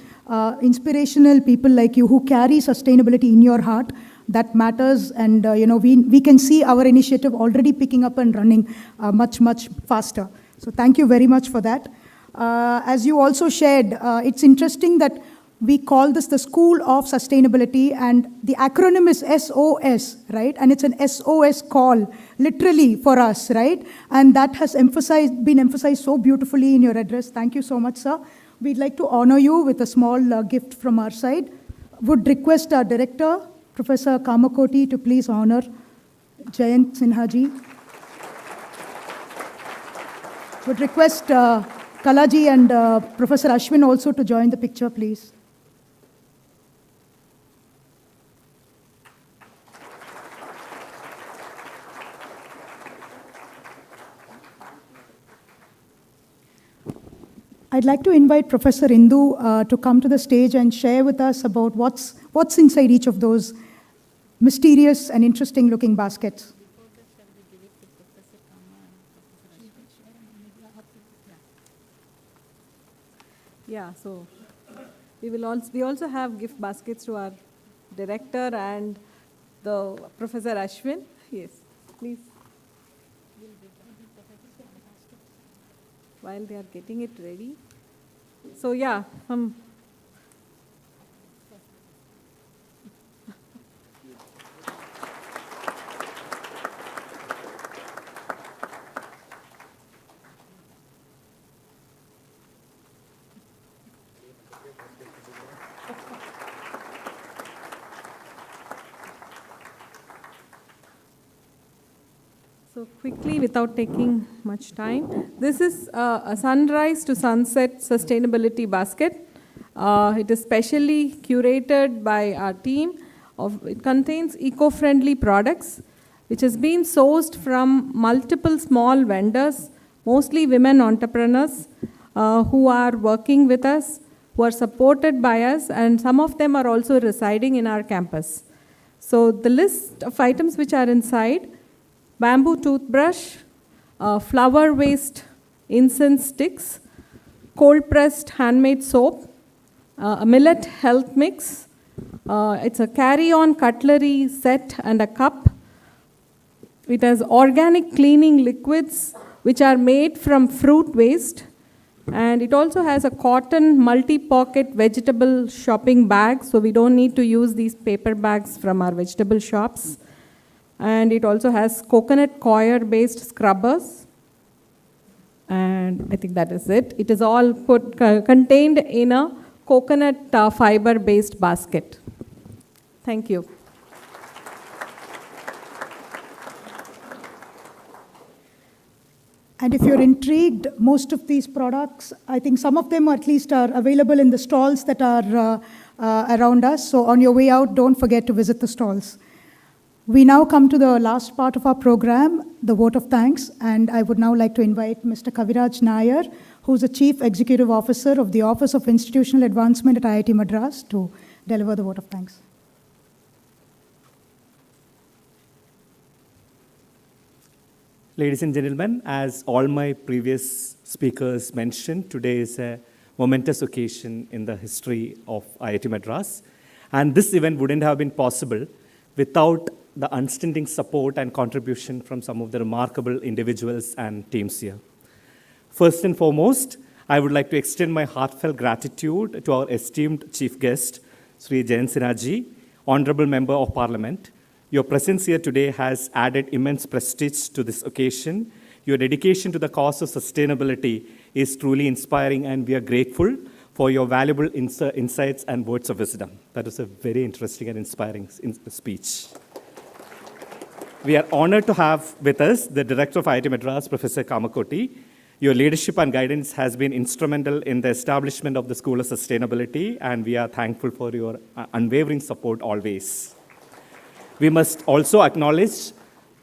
inspirational people like you who carry sustainability in your heart that matters. And we can see our initiative already picking up and running much, much faster. So thank you very much for that. As you also shared, it's interesting that we call this the School of Sustainability, and the acronym is SOS, right? And it's an SOS call, literally, for us, right? And that has been emphasized so beautifully in your address. Thank you so much, sir. We'd like to honor you with a small gift from our side. Would request our director, Professor Kamakoti, to please honor Jayant Sinha ji. Would request Kalaji and Professor Ashwin also to join the picture, please. I'd like to invite Professor Indu to come to the stage and share with us about what's inside each of those mysterious and interesting looking baskets. Yeah, so we also have gift baskets to our director and the Professor Ashwin. Yes, please. While they are getting it ready. So yeah, So quickly, without taking much time, this is a sunrise to sunset sustainability basket. It is specially curated by our team. It contains eco-friendly products, which has been sourced from multiple small vendors, mostly women entrepreneurs who are working with us, who are supported by us, and some of them are also residing in our campus. So the list of items which are inside: bamboo toothbrush, flower waste incense sticks, cold-pressed handmade soap, a millet health mix. It's a carry-on cutlery set and a cup. It has organic cleaning liquids which are made from fruit waste. And it also has a cotton multi-pocket vegetable shopping bag, so we don't need to use these paper bags from our vegetable shops. And it also has coconut coir-based scrubbers. And I think that is it. It is all contained in a coconut fiber-based basket. Thank you. And if you're intrigued, most of these products, I think some of them at least are available in the stalls that are around us. So on your way out, don't forget to visit the stalls. We now come to the last part of our program, the vote of thanks, and I would now like to invite Mr. Kaviraj Nair, who's the Chief Executive Officer of the Office of Institutional Advancement at IIT Madras, to deliver the vote of thanks. Ladies and gentlemen, as all my previous speakers mentioned, today is a momentous occasion in the history of IIT Madras, and this event wouldn't have been possible without the unstinting support and contribution from some of the remarkable individuals and teams here. First and foremost, I would like to extend my heartfelt gratitude to our esteemed chief guest, Shri Jayant Sinha ji, Honorable Member of Parliament. Your presence here today has added immense prestige to this occasion. Your dedication to the cause of sustainability is truly inspiring, and we are grateful for your valuable insights and words of wisdom. That was a very interesting and inspiring speech. We are honored to have with us the Director of IIT Madras, Professor Kamakoti. Your leadership and guidance has been instrumental in the establishment of the School of Sustainability, and we are thankful for your unwavering support always. We must also acknowledge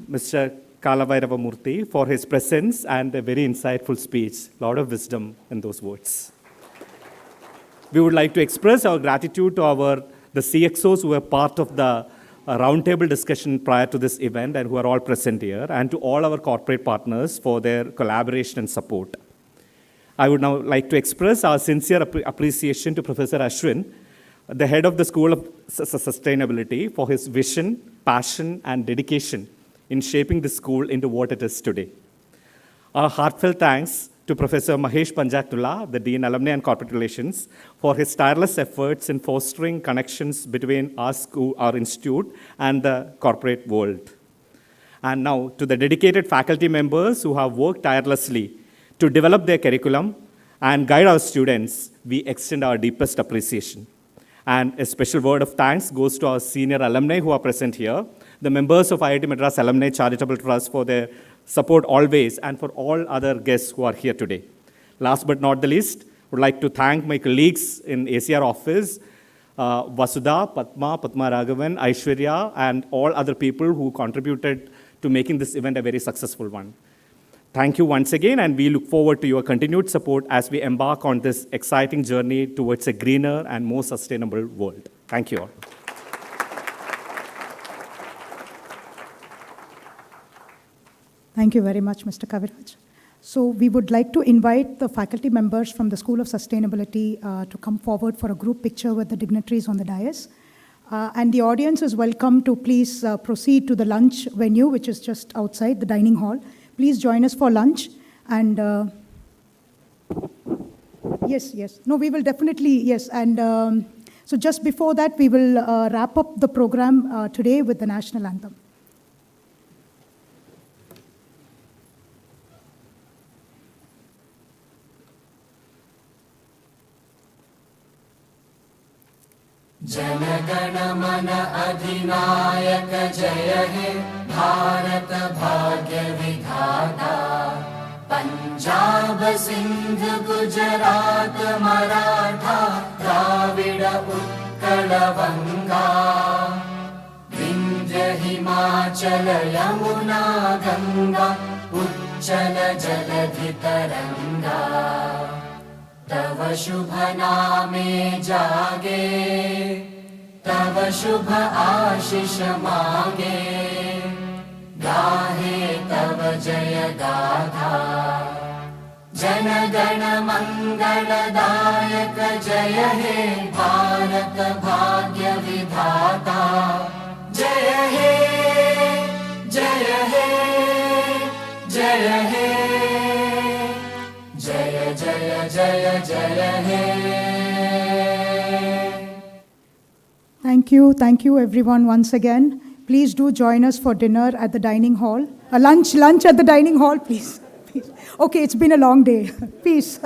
Mr. Kala Vairavamurthy for his presence and a very insightful speech, a lot of wisdom in those words. We would like to express our gratitude to the CXOs who are part of the roundtable discussion prior to this event and who are all present here, and to all our corporate partners for their collaboration and support. I would now like to express our sincere appreciation to Professor Ashwin, the head of the School of Sustainability, for his vision, passion, and dedication in shaping the school into what it is today. Our heartfelt thanks to Professor Mahesh Panjaktula, the Dean Alumni and Corporate Relations, for his tireless efforts in fostering connections between our school, our institute, and the corporate world. And now to the dedicated faculty members who have worked tirelessly to develop their curriculum and guide our students, we extend our deepest appreciation. And a special word of thanks goes to our senior alumni who are present here, the members of IIT Madras Alumni Charitable Trust for their support always, and for all other guests who are here today. Last but not the least, I would like to thank my colleagues in ACR office, Vasudha, Padma Raghavan, Aishwarya, and all other people who contributed to making this event a very successful one. Thank you once again, and we look forward to your continued support as we embark on this exciting journey towards a greener and more sustainable world. Thank you all. Thank you very much, Mr. Kaviraj. So we would like to invite the faculty members from the School of Sustainability to come forward for a group picture with the dignitaries on the dais. And the audience is welcome to please proceed to the lunch venue, which is just outside the dining hall. Please join us for lunch. And yes. No, we will definitely, yes. And so just before that, we will wrap up the program today with the national anthem. जनगण मन अधिनायक जय हे भारत भाग्य विधाता पंजाब सिंध गुजरात मराठा द्राविड़ उत्कल बंगा विंध्य हिमाचल यमुना गंगा उच्चल जलधि तरंगा तव शुभ नामे जागे तव शुभ आशीष मांगे गाहे तव जय गाथा जन गण मंगलदायक जय हे भारत भाग्य विधाता जय हे जय हे जय हे जय जय जय जय हे. Thank you everyone once again. Please do join us for dinner at the dining hall. Lunch at the dining hall, please. Okay, it's been a long day. Peace.